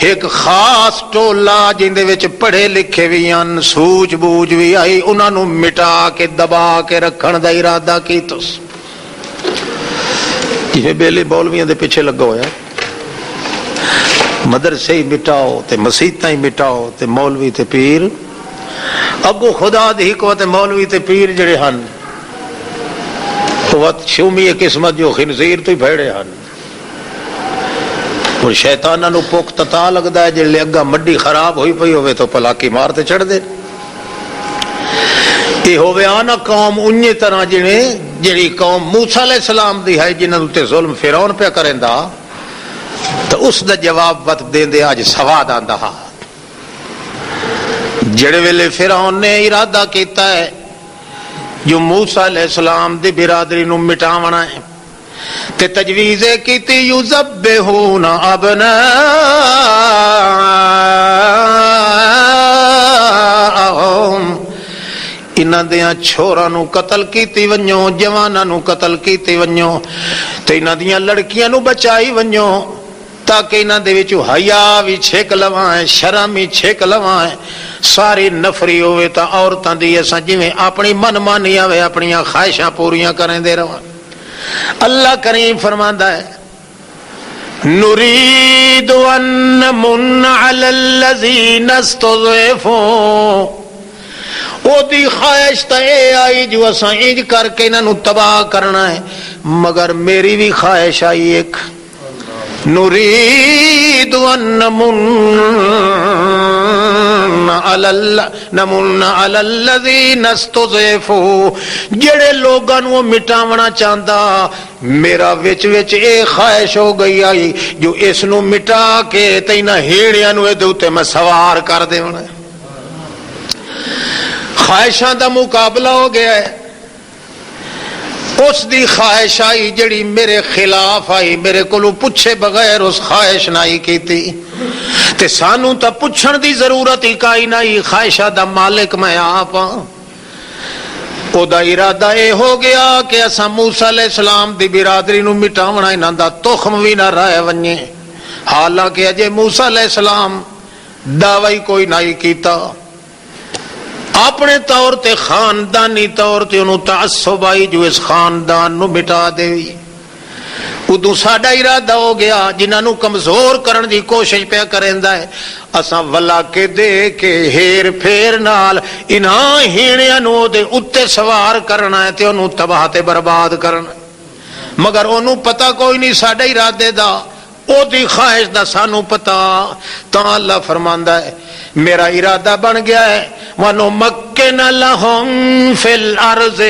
[SPEAKER 1] ایک خاص ٹولا جن دے وچ پڑھے لکھے بھی ہیں، سوجھ بوجھ بھی آئی، انہاں نو مٹا کے دبا کے رکھن دا ارادہ کیتا۔ جی بیلی مولویاں دے پیچھے لگا ہویا، مدرسے ہی مٹاؤ تے مسیتاں ہی مٹاؤ تے مولوی تے پیر اگو خدا دی حکمت مولوی تے پیر جڑے ہن قوت شومی قسمت جو خنزیر تو ہی بھیڑے ہن، اور شیطانہ نو پختہ تا لگدا ہے جڑے اگا مڈی خراب ہوئی پئی ہوئے تو پلاکی مارتے چڑھ دے۔ یہ ہوئے آنا قوم انہی طرح جڑی قوم موسیٰ علیہ السلام دی ہے جنہاں تے ظلم فرعون پہ کریندا، تو اس دا جواب وقت دین دے آج سواد آندا ہا۔ جڑے ویلے فرعون نے ارادہ کیتا ہے جو موسیٰ علیہ السلام دی برادری نو مٹاونا ہے تے تجویز کیتی یذبحون ابناءہم، انہاں دیاں چھوڑاں نو قتل کیتی ونجو، جواناں نو قتل کیتی ونجو تے انہاں دیاں لڑکیاں نو بچائی ونجو، تاکہ انہاں دے وچ حیا بھی چھک لواں، شرم بھی چھک لواں، ساری نفری ہوئے تا عورتاں دی اساں جویں اپنی من مانی ہوئے اپنی خواہشاں پوریاں کریں دے رہاں۔ اللہ کریم فرماندا ہے نرید ان نمن علی الذین استضعفوا، او دی خواہش تا اے آئی جو اساں انج کر کے انہاں نو تباہ کرنا ہے، مگر میری بھی خواہش آئی ایک، نرید ان نمن علی الذین استضعفوا، جڑے لوگاں نو مٹاونا چاہندا میرا وچ وچ اے خواہش ہو گئی آئی جو اس نو مٹا کے تے انہاں ہیڑیاں نو دے اوتے میں سوار کر دیونا۔ خواہشاں دا مقابلہ ہو گیا ہے، اس دی خواہش آئی جڑی میرے خلاف آئی، میرے کولو پوچھے بغیر اس خواہش نائی کیتی، تے سانو تا پوچھن دی ضرورت ہی کائی نائی، خواہشہ دا مالک میں آپ ہاں۔ او دا ارادہ اے ہو گیا کہ اسا موسیٰ علیہ السلام دی برادری نو مٹاونا انہاں دا تخم بھی نہ رائے ونجے، حالانکہ اجے موسیٰ علیہ السلام دعوی کوئی نائی کیتا، اپنے طور تے خاندانی طور تے انہوں تعصب آئی جو اس خاندان نو مٹا دے، ادو ساڈا ارادہ ہو گیا جنہاں نو کمزور کرن دی کوشش پہ کریندا ہے، اساں ولا کے دے کے ہیر پھیر نال انہاں ہیڑیاں نو دے اتے سوار کرنا ہے تے انہوں تباہ تے برباد کرنا، مگر انہوں پتہ کوئی نہیں ساڈا ارادے دا، او دی خواہش دا سانو پتا، تا اللہ فرماندا ہے میرا ارادہ بن گیا ہے وَنُمَكِّنَ لَهُمْ فِي الْأَرْضِ،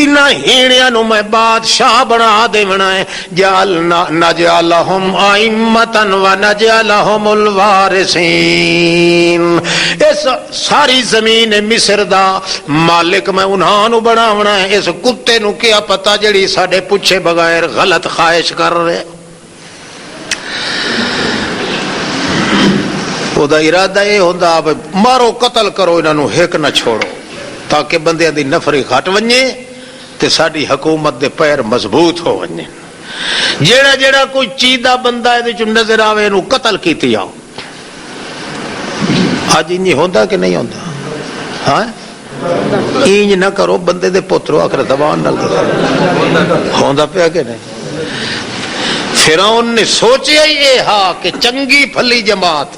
[SPEAKER 1] انہاں ہیڑیاں نو میں بادشاہ بنا دیونا ہے، نَجْعَلَهُمْ أَئِمَّةً وَنَجْعَلَهُمُ الْوَارِثِينَ، اس ساری زمین مصر دا مالک میں انہاں نو بناونا ہے، اس کتے نو کیا پتا جڑی ساڈے پوچھے بغیر غلط خواہش کر رہے۔ او دا ارادہ یہ ہوندا مارو قتل کرو انہاں نو ہک نہ چھوڑو، تاکہ بندیاں دی نفری گھٹ ونجے تے ساڈی حکومت دے پیر مضبوط ہو ونجے، جیڑا جیڑا کوئی چیدہ بندہ اے وچ نظر آوے نو قتل کیتی آؤ۔ اج انج ہوندا کہ نہیں ہوندا؟ ہاں اینج نہ کرو بندے دے پترو آخر زبان نال ہوندا پیا کہ نہیں. فرعون نے سوچیا ہی یہ ہا کہ چنگی پھلی جماعت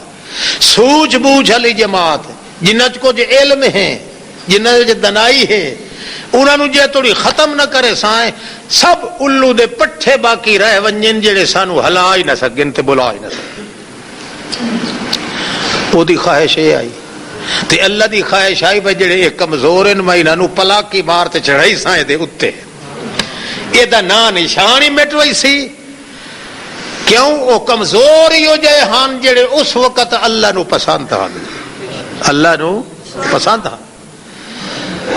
[SPEAKER 1] سوجھ بوجھ والی جماعت جنہ کچھ علم ہے جنہ دنائی ہے انہوں نے جے تھوڑی ختم نہ کرے سائیں سب الو دے پٹھے باقی رہ ونجن جڑے سانو ہلا ہی نہ سکن تے بلا ہی نہ سکن. وہ دی خواہش یہ آئی تے اللہ دی خواہش آئی بھائی جڑے ایک کمزور ان میں انہوں پلا کی مار تے چڑھائی سائیں دے اتے یہ دا نا نشان ہی مٹوئی سی. کیوں وہ کمزور ہی ہو جائے ہاں جڑے اس وقت اللہ نو پسند ہاں اللہ نو پسند ہاں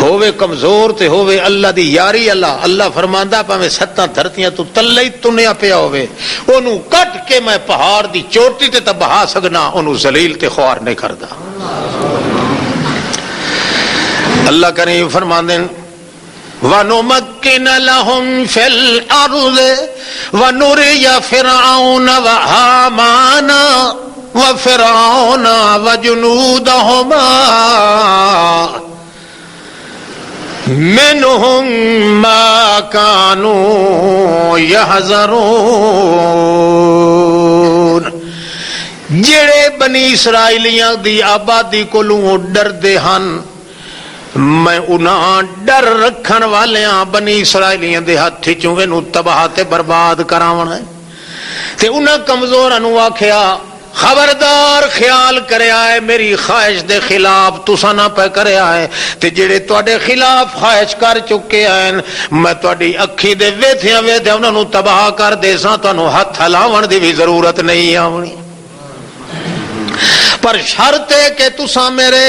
[SPEAKER 1] ہووے کمزور تے ہووے اللہ دی یاری. اللہ فرماندا پاویں ستاں دھرتیاں تو تلے ہی تنیا پیا ہووے اونوں کٹ کے میں پہاڑ دی چوٹی تے بہا سکنا اونوں ذلیل تے خوار نہیں کردا. اللہ کریم فرماندے وَنُمَكِّنَ لَهُمْ فِي الْأَرْضِ وَنُرِيَ فِرْعَوْنَ وَهَامَانَ وَفِرْعَوْنَ وَجُنُودَهُمَا مِنْهُمْ مَا كَانُوا يَحْذَرُونَ. جڑے بنی اسرائیلیاں دی آبادی کولوں ڈردے ہن میں انہاں ڈر رکھن والیاں بنی اسرائیلیاں دے ہاتھ چوں اینوں تباہ تے برباد کراونا ہے تے انہاں کمزوراں نوں آکھیا خبردار خیال کریا ہے میری خواہش دے خلاف تساں نہ پہ کریا ہے تے جڑے تواڈے خلاف خواہش کر چکے ہیں میں تواڈی اکھی دے ویتھیاں انہاں نوں تباہ کر دیساں تانوں ہاتھ ہلاون دی بھی ضرورت نہیں آونی پر شرط ہے کہ تساں میرے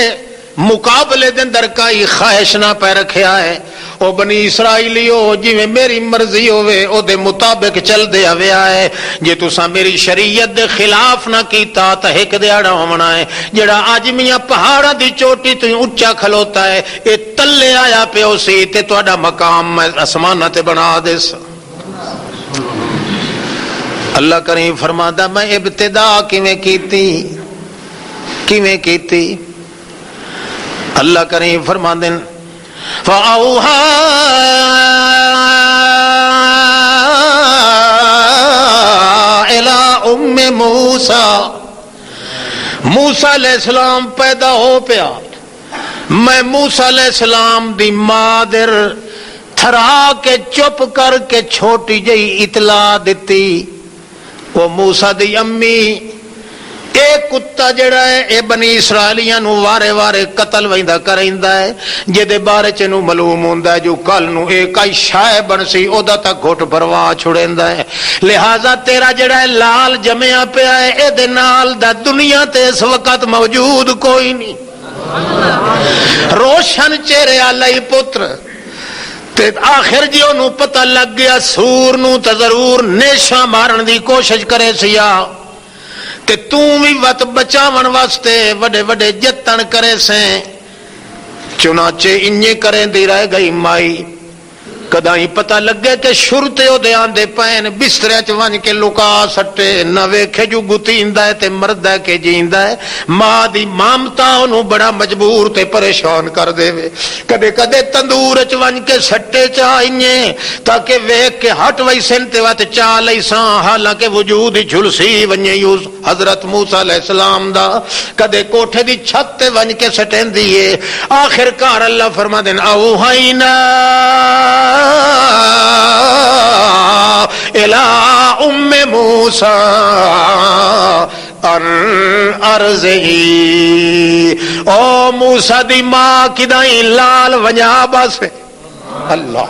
[SPEAKER 1] مقابلے دے اندر کئی خواہش نہ پہ رکھیا ہے. او بنی اسرائیلیو جی میں میری مرضی ہوئے او دے مطابق چل دے ہویا ہے. جے تساں میری شریعت دے خلاف نہ کیتا تا ایک دیہڑا ہونا ہے جڑا اج میاں پہاڑاں دی چوٹی تو اونچا کھلوتا ہے اے تلے آیا پیو سی تے تہاڈا مقام میں آسماناں تے بنا دیس. اللہ کریم فرماندا میں ابتدا کیویں کیتی اللہ کریم فرماندے فَأَوْحَى إِلَىٰ أُمِّ مُوسَىٰ موسیٰ علیہ السلام پیدا ہو پیا میں موسیٰ علیہ السلام دی مادر تھرا کے چپ کر کے چھوٹی جئی اطلاع دیتی. وہ موسیٰ دی امی ایک کتا جڑا ہے اے بنی اسرائیلیاں نو وارے وارے قتل ویندا کریندا ہے جے دے بارے چ نو معلوم ہوندا ہے جو کل نو ایک کئی شائع بنسی او دا تا گھٹ بھروا چھڑیندا ہے. لہذا تیرا جڑا ہے لال جمیا پیا ہے اے دے نال دا دنیا تے اس وقت موجود کوئی نہیں. روشن چہرے والا پتر تے آخر جی انہوں پتہ لگ گیا سور نو تے ضرور نیشا مارن دی کوشش کرے سیا تے توں بھی وقت بچاون واسطے وڈے وڈے جتن کرے سیں. چنانچہ انجے کریں دی رہ گئی مائی کدائی پتہ لگے کہ شرتے او دے آندے پین بسترے چ ون کے لکا سٹے نہ ویکھے جو گتیندا ہے تے مردا ہے کہ جیندا ہے. ماں دی مامتا انہوں بڑا مجبور تے پریشان کر دے وے. کدے کدے تندور چ ون کے سٹے چاہیے تاکہ ویکھ کے ہٹ وئی سن تے وات چا لئی ساں حالانکہ وجود ہی جھلسی ونجے یوس حضرت موسیٰ علیہ السلام دا. کدے کوٹھے دی چھت تے ون کے سٹیندی ہے. آخر کار اللہ فرما دین اوحینا الى ام موسیٰ ان ارضی او موسیٰ دی ماں کدائیں لال ونجا بس اللہ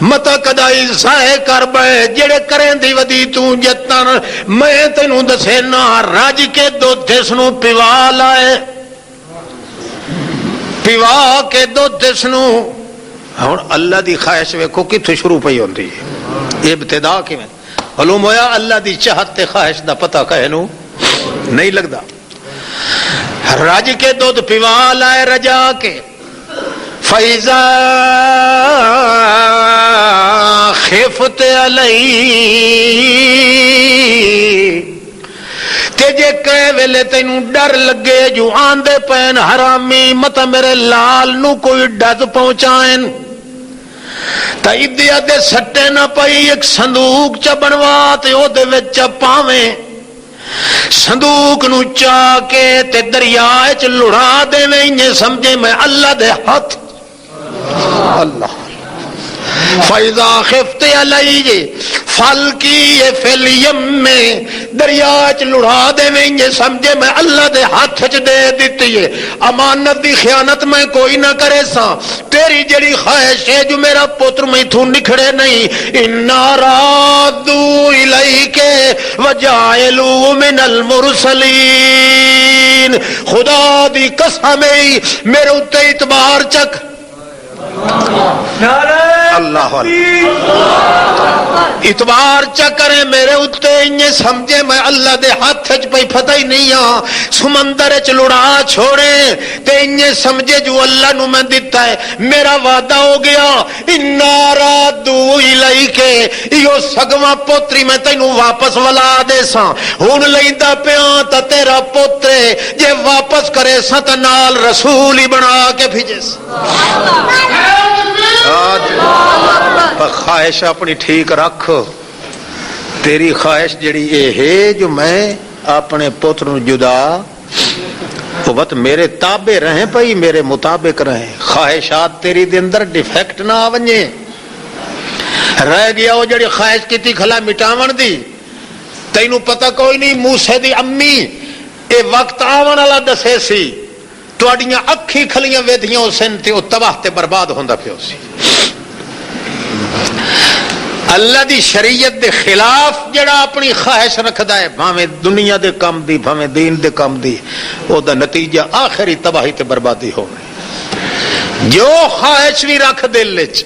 [SPEAKER 1] متا کدائی سائے کر بے جڑے کریں دی ودی تو جتن میں تینوں دسے نا راج کے دو دسنوں پیوا لائے پیوا کے دو دسنوں. ہوں اللہ دی خواہش ویکھو کتھوں شروع پئی ہوندی ہے ابتدا کیویں معلوم ہویا اللہ دی چاہت تے خواہش دا پتہ کہے نو نہیں لگدا. رج کے دودھ پیوا لائے رجا کے فیضا خفت علی تے جے کہے ویلے تینوں ڈر لگے جو آندے پین حرامی مت میرے لال نو کوئی ڈز پہنچائیں تا ادیا دے سٹے نہ پئی ایک صندوق چا بنوا تے او دے وچ پاویں صندوق نو چا کے تے دریا وچ لڑا دیویں یہ سمجھے میں اللہ دے ہاتھ اللہ فَإِذَا خِفْتِ عَلَيْهِ فَالْقِيهِ فِي الْيَمِّ دریا وچ لڑا دیویں یہ سمجھے میں اللہ دے ہاتھ وچ دے دتی ہے امانت دی خیانت میں کوئی نہ کرے سا تیری جڑی خواہش ہے جو میرا پتر میتھوں نکھڑے نہیں اِنَّا رَادُّوا إِلَيْكَ وَجَاعِلُوا مِنَ الْمُرْسَلِينَ خدا دی قسم ہے میرے اُتے اعتبار چک اللہ اتبار چکرے میرے اتے انہیں سمجھے میں اللہ دے ہاتھ پہ پتہ ہی نہیں ہاں سمندر چ لڑا چھوڑے تے انہیں سمجھے جو اللہ نو میں دیتا ہے میرا وعدہ ہو گیا اِنَّا رَادُّوا إِلَيْكَ یو سگواں پوتری میں تینوں واپس ولا دے ساں ہن لیندا پیاں تا تیرا پوترے جے واپس کرے ساں تے نال رسول ہی بنا کے بھیجے ساں خواہش اپنی ٹھیک رکھ تیری خواہش جڑی یہ ہے جو میں اپنے پتر جدا وقت میرے تابع رہیں پئی میرے مطابق رہیں خواہشات تیری دے اندر ڈیفیکٹ نہ آونجے رہ گیا وہ جڑی خواہش کیتی کھلا مٹاون دی تینوں پتہ کوئی نہیں موسیٰ دی امی اے وقت آون والا دسے سی تواڈیاں اکھی کھلیاں ویدیاں سن تے او تباہ تے برباد ہوندا پیو سی اللہ دی شریعت دے خلاف جڑا اپنی خواہش رکھدا ہے بھاویں دنیا دے کم دی بھاویں دین دے کم دی او دا نتیجہ آخری تباہی تے بربادی ہوے جو خواہش بھی رکھ دل وچ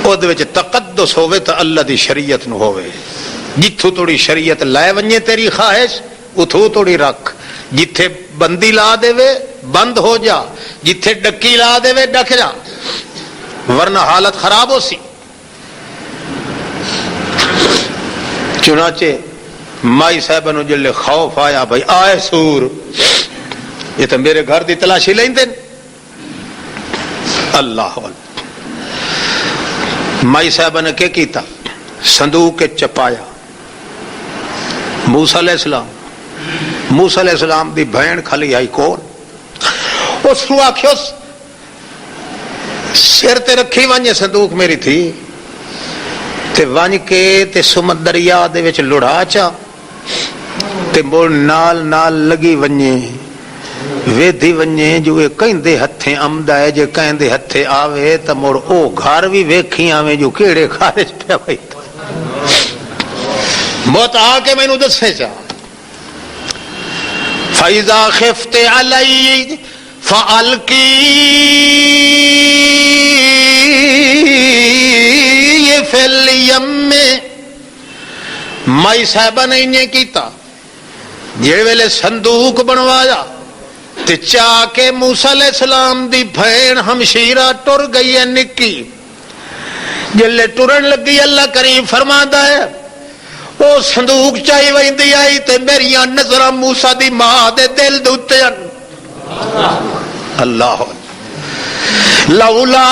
[SPEAKER 1] او دے وچ تقدس ہوے تے اللہ دی شریعت نو ہوے جتھوں توڑی شریعت لے ونجے تیری خواہش اتھوں توڑی رکھ جتھے بندی لا دے وے بند ہو جا جتھے ڈکی لا دے وے ڈک جا ورنہ حالت خراب ہو سی چنانچہ مائی صاحب نو جلے خوف آیا بھائی آئے سور یہ تو میرے گھر دی تلاشی لیں دیں اللہ مائی صاحب نے کیا کیتا صندوق کے چپایا موسیٰ علیہ السلام موسیٰ علیہ السلام دی بہن کھلی آئی کون اس کو آکھیوس سر تے رکھی وانجے صندوق میری تھی تے وانج کے تے سمندریا دے وچ لڑا چا تے مول نال نال لگی ونجے ویدھی ونجے جو کہیں دے ہتھیں امدہ ہے جو کہیں دے ہتھیں آوے تا مول او گھر بھی ویکھی آوے جو کیڑے خارج پہ ہوئی موت آکے میں نو دسے چاہ فَإِذَا خِفْتِ عَلَيْهِ فَأَلْقِيهِ فِي الْيَمِّ مائی صاحبہ نے انہیں کیتا جڑے ویلے صندوق بنوایا تے چاہ کے موسیٰ علیہ السلام دی بھین ہمشیرہ ٹر گئی ہے نکی جلے ٹرن لگی اللہ کریم فرماتا ہے او صندوق چاہی ویندی آئی تے میریاں نظرہ موسیٰ دی ماں دے دل دوتے اللہ لولا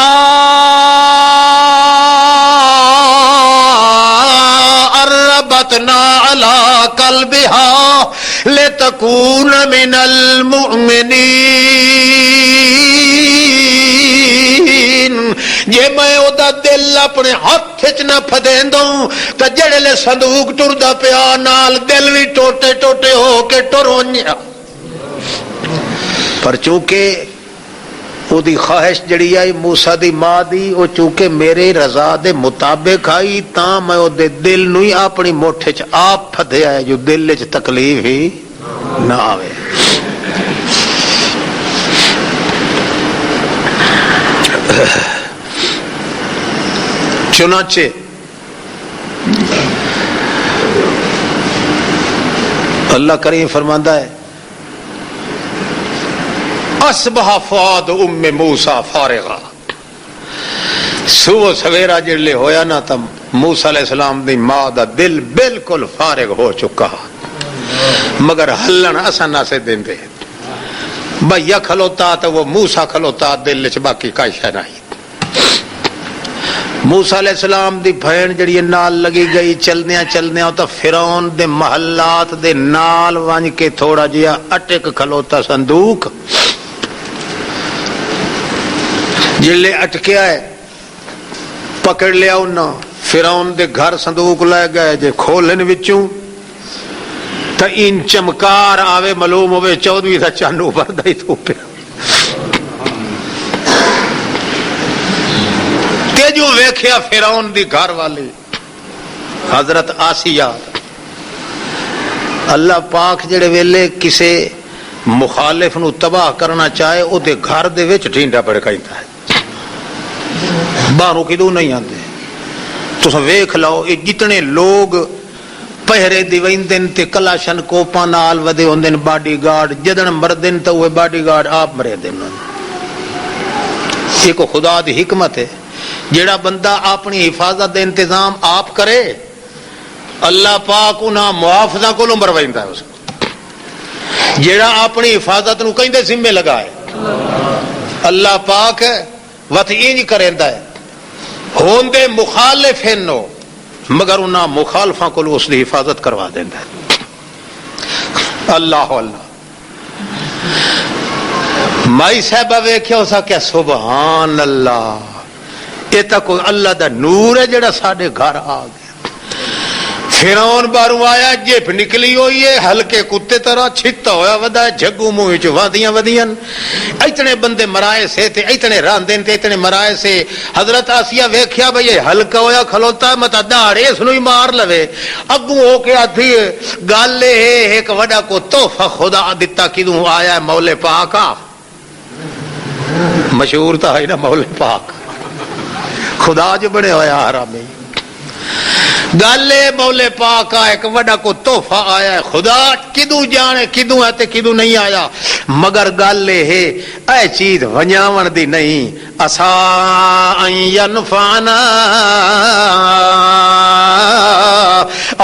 [SPEAKER 1] اربتنا علی قلبها لتکون من المؤمنین جے میں او دا دل اپنے ہاتھ وچ نہ پھدین دوں تے جڑے لے صندوق ٹردا پیا نال دل وی ٹوٹے ٹوٹے ہو کے ٹرونیا پر چونکہ او دی خواہش جڑی آئی موسیٰ دی ماں دی او چونکہ میرے رضا دے مطابق آئی تاں میں او دے دل نوی اپنی موٹھے چ آپ پھدے آئے جو دل چ تکلیف ہی نہ آوے چنانچہ اللہ کریم فرماندہ ہے اصبح فؤاد ام موسیٰ فارغا صبح سویرا جڑے ہویا نا تا موسیٰ علیہ السلام دی ماں دا دل بالکل فارغ ہو چکا مگر ہلن اساں نہ سے دیندے بھیا کھلوتا تو وہ موسیٰ کھلوتا دل چ باقی کا شے نہیں. موسیٰ علیہ السلام دی بھین جڑی نال لگی گئی چلدیاں چلدیاں تو فرعون دے محلات دے نال ونج کے تھوڑا جہا اٹک کھلوتا صندوق. جلے اٹکیا ہے پکڑ لیا انہاں فرعون دے گھر صندوق لے گئے جے کھولن وچوں تو ان چمکار آوے معلوم ہوئے 14ویں دا چند اوپر دائی تو پہ جو ویکھیا فرعون دی گھر والی حضرت آسیہ. اللہ پاک جڑے ویلے کسے مخالف نو تباہ کرنا چاہے او دے گھر دے وچ ڈھینڈا بڑکائیتا ہے باہروں کدوں نہیں آندے. تساں ویکھ لو یہ جتنے لوگ پہرے دی ویندن تے کلاشن کوپاں نال ودے ہوندن باڈی گارڈ جدن مردن تے وہ باڈی گارڈ آپ مرے دن. یہ کو خدا دی حکمت ہے. جیڑا بندہ اپنی حفاظت دے انتظام آپ کرے اللہ پاک انہاں محافظہ کو مروائندا ہے. اس کو جیڑا اپنی حفاظت نو کہیں دے ذمے لگائے اللہ پاک وت انج کریندا ہے. ہوندے مخالف ہیں نو مگر انہاں مخالفاں کو اس دی حفاظت کروا دیندا ہے. اللہ اللہ مائی صاحبہ ویکھیا سا کہ سبحان اللہ یہ تو کوئی اللہ دا نور ہے جڑا ساڈے گھر آ گیا. فرعون باروں آیا جیپ نکلی ہوئی ہے ہلکے کتے طرح چھتا ہویا ودا جھگو منہ چ وادیاں ودیاں اتنے بندے مرائے سے تے اتنے راندن تے اتنے مرائے سے. حضرت آسیہ ویکھیا بھئی یہ ہلکا ہویا کھلوتا متا داڑے اس نو ہی مار لوے. اگوں ہو کے آدھی گل ہے ایک وڈا کو تحفہ خدا دتا کدوں آیا ہے مولا پاک آ مشہور تھا ہے نا مولا پاک خدا جو بنے ہویا حرامی. گالے مولا پاک ایک وڈا کو تحفہ آیا ہے خدا کدوں جانے کدوں ہے تے کدوں نہیں آیا مگر گالے ہے اے چیز ونجاون دی نہیں اسا ان ینفعنا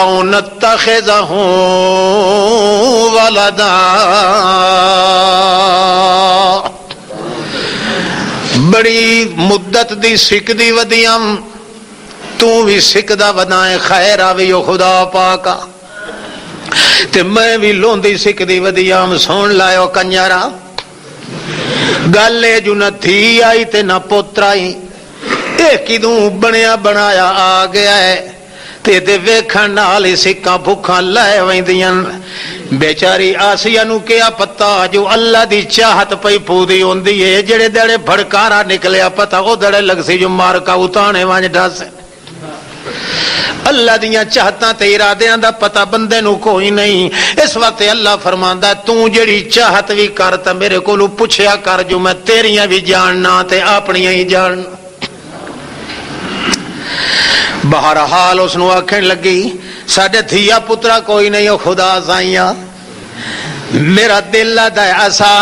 [SPEAKER 1] او نتخذہ ولدا. بڑی مدت دی سکھ دی ودیاں تو بھی سکھ دا ودائیں خیر آوی او خدا پاکا تے میں بھی لوندی سکھ دی ودیاں سون لائیو کنجارا. گلے جو نہ تھی آئی تے نہ پوترائی اے کدوں بنیا بنایا آ گیا ہے تے دے ویکھن نال ہی سکھاں بھکھاں لائے ویندیاں. بیچاری آسیہ نو کیا پتا جو اللہ دی چاہت پئی پودی ہوندی ہے جڑے دڑے بھڑکارا نکلیا پتا او دڑے لگ سی جو مار کا اتانے وانج ڈھاسے. اللہ دیاں چاہتاں تے ارادیاں دا پتا بندے نو کوئی نہیں. اس وقت اللہ فرماندا تو جڑی چاہت بھی کر تے میرے کولوں پوچھیا کر جو میں تیریاں بھی جاننا تے اپنیاں ہی جاننا. بہرحال اس نو آکھن لگی ساڈے دھیا پترا کوئی نہیں خدا سائیاں میرا دل لدا ہے اسا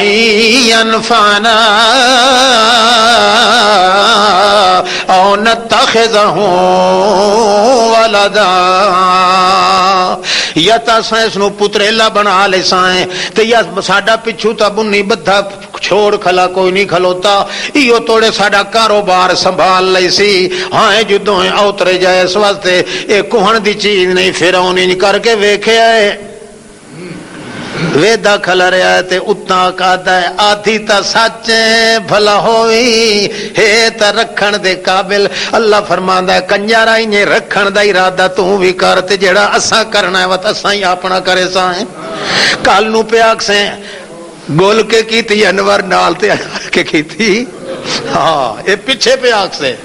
[SPEAKER 1] ینفعنا او نتخذہ ولدا. یا تا سائنس نو پتریلا بنا لے سائیں تے یا ساڈا پچھو تا بنی بدھا چھوڑ کھلا کوئی نہیں کھلوتا ایو توڑے ساڈا کاروبار سنبھال لئی سی. ہاں جدوں اوترے جائے اس واسطے اے کوہن دی چیز نہیں فرعون انج کر کے ویکھیا ہے ویدا کھل رہا ہے تے اتنا کہتا ہے آدھی تا سچ بھلا ہوئی ہے تا رکھن دے قابل. اللہ فرماندا ہے کنجارا انہیں رکھن دا ارادہ تو بھی کر تے جڑا اساں کرنا ہے وت اساں ہی اپنا کرے سائیں. کل نو پیاک سے گول کے کیتی انور نال تے کے کیتی ہاں اے پیچھے پیاک سے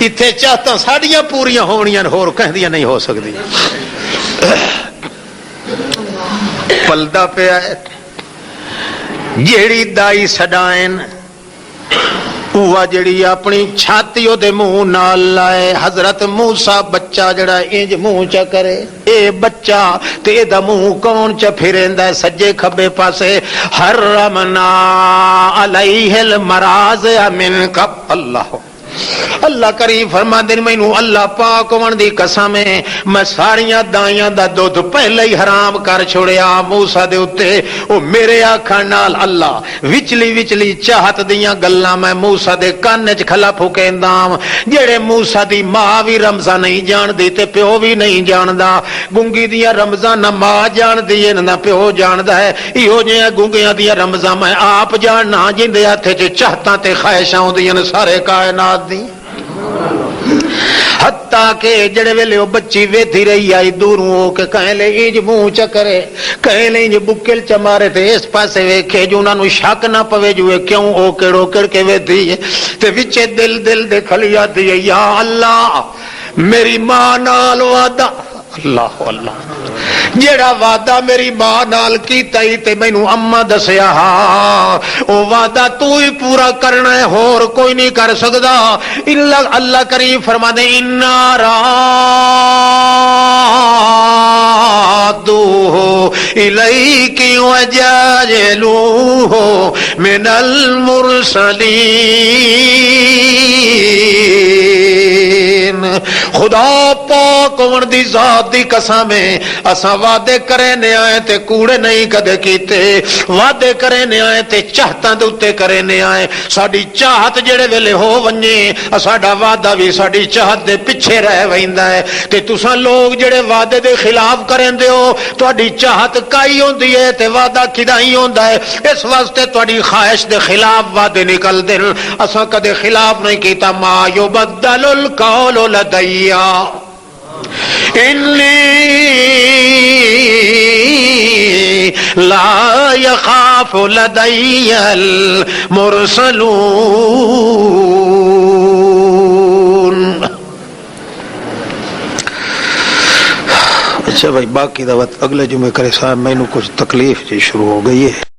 [SPEAKER 1] ایتھے چاہتا ساڈیاں پوریاں ہونیاں ہور کہندیاں نہیں ہو سکدی. پلدا پیا ہے جیڑی دائی سڈائن اوہ جڑی اپنی چھاتی دے منہ نال لائے. حضرت موسیٰ بچہ جڑا انج منہ چا کرے اے بچہ تے دا منہ کون چا پھریندا ہے سجے کھبے پاسے. حرمنا علیہ المراضع من قبل اللہ اللہ کریم فرماندے نے مینوں اللہ پاک ہون دی قسم ہے میں ساریاں دائیاں دا دودھ پہلے ہی حرام کر چھوڑیا موسیٰ دے اتے او میرے آکھن نال اللہ وچلی چاہت دیاں گلاں میں موسیٰ دے کان وچ کھلا پھکیندا جڑے موسیٰ دی ماں بھی رمضان نہیں جان دی تے پیو بھی نہیں جاندا گنگی دیاں رمضان نہ ماں جان دی نہ پیو جاندا ہے ایہو جہاں گنگیاں دیاں رمضان میں آپ جاننا جندے ہتھ وچ چاہتاں تے خواہشاں ہوندیاں نے سارے کائنات دی حتیٰ کہ جڑے ویلے وہ بچی ویدھی رہی آئی دوروں ہو کے کہیں لے انج منہ چکرے کہیں لے انج بکل چمارے تے اس پاسے ویکھے جو انہاں نو شک نہ پوے جو کیوں او کڑ کے ویدھی ہے تے وچے دل دے کھلی آتی ہے یا اللہ میری ماں نال وعدہ اللہ اللہ جیڑا وعدہ میری ماں نال کیتا ہی تے مینوں اما دسیا او وعدہ تو ہی پورا کرنا ہے اور کوئی نہیں کر سکدا اللہ کریم فرماندے انا رادوہ الیک وجاعلوہ من المرسلین خدا پاک ہون دی ذات دی قسم ہے اساں وعدے کرنے آئے تے کوڑے نہیں کدے کیتے وعدے کرنے آئے تے چاہتاں دے اوتے کرنے آئے ساڈی چاہت جڑے ویلے ہو ونجے ساڈا وعدہ بھی ساڈی چاہت دے پیچھے رہ ویندا ہے تے تساں لوگ جڑے وعدے دے خلاف کریندے ہو تہاڈی چاہت کائی ہوندی ہے تے وعدہ کدا ہی ہوندا ہے اس واسطے تہاڈی خواہش دے خلاف وعدے نکلدے اساں کدے خلاف نہیں کیتا ما یبدل القول لدیا انی لا یخاف لدی المرسلون اچھا بھائی باقی دعوت اگلے جمعے کرے صاحب میں کچھ تکلیف جی شروع ہو گئی ہے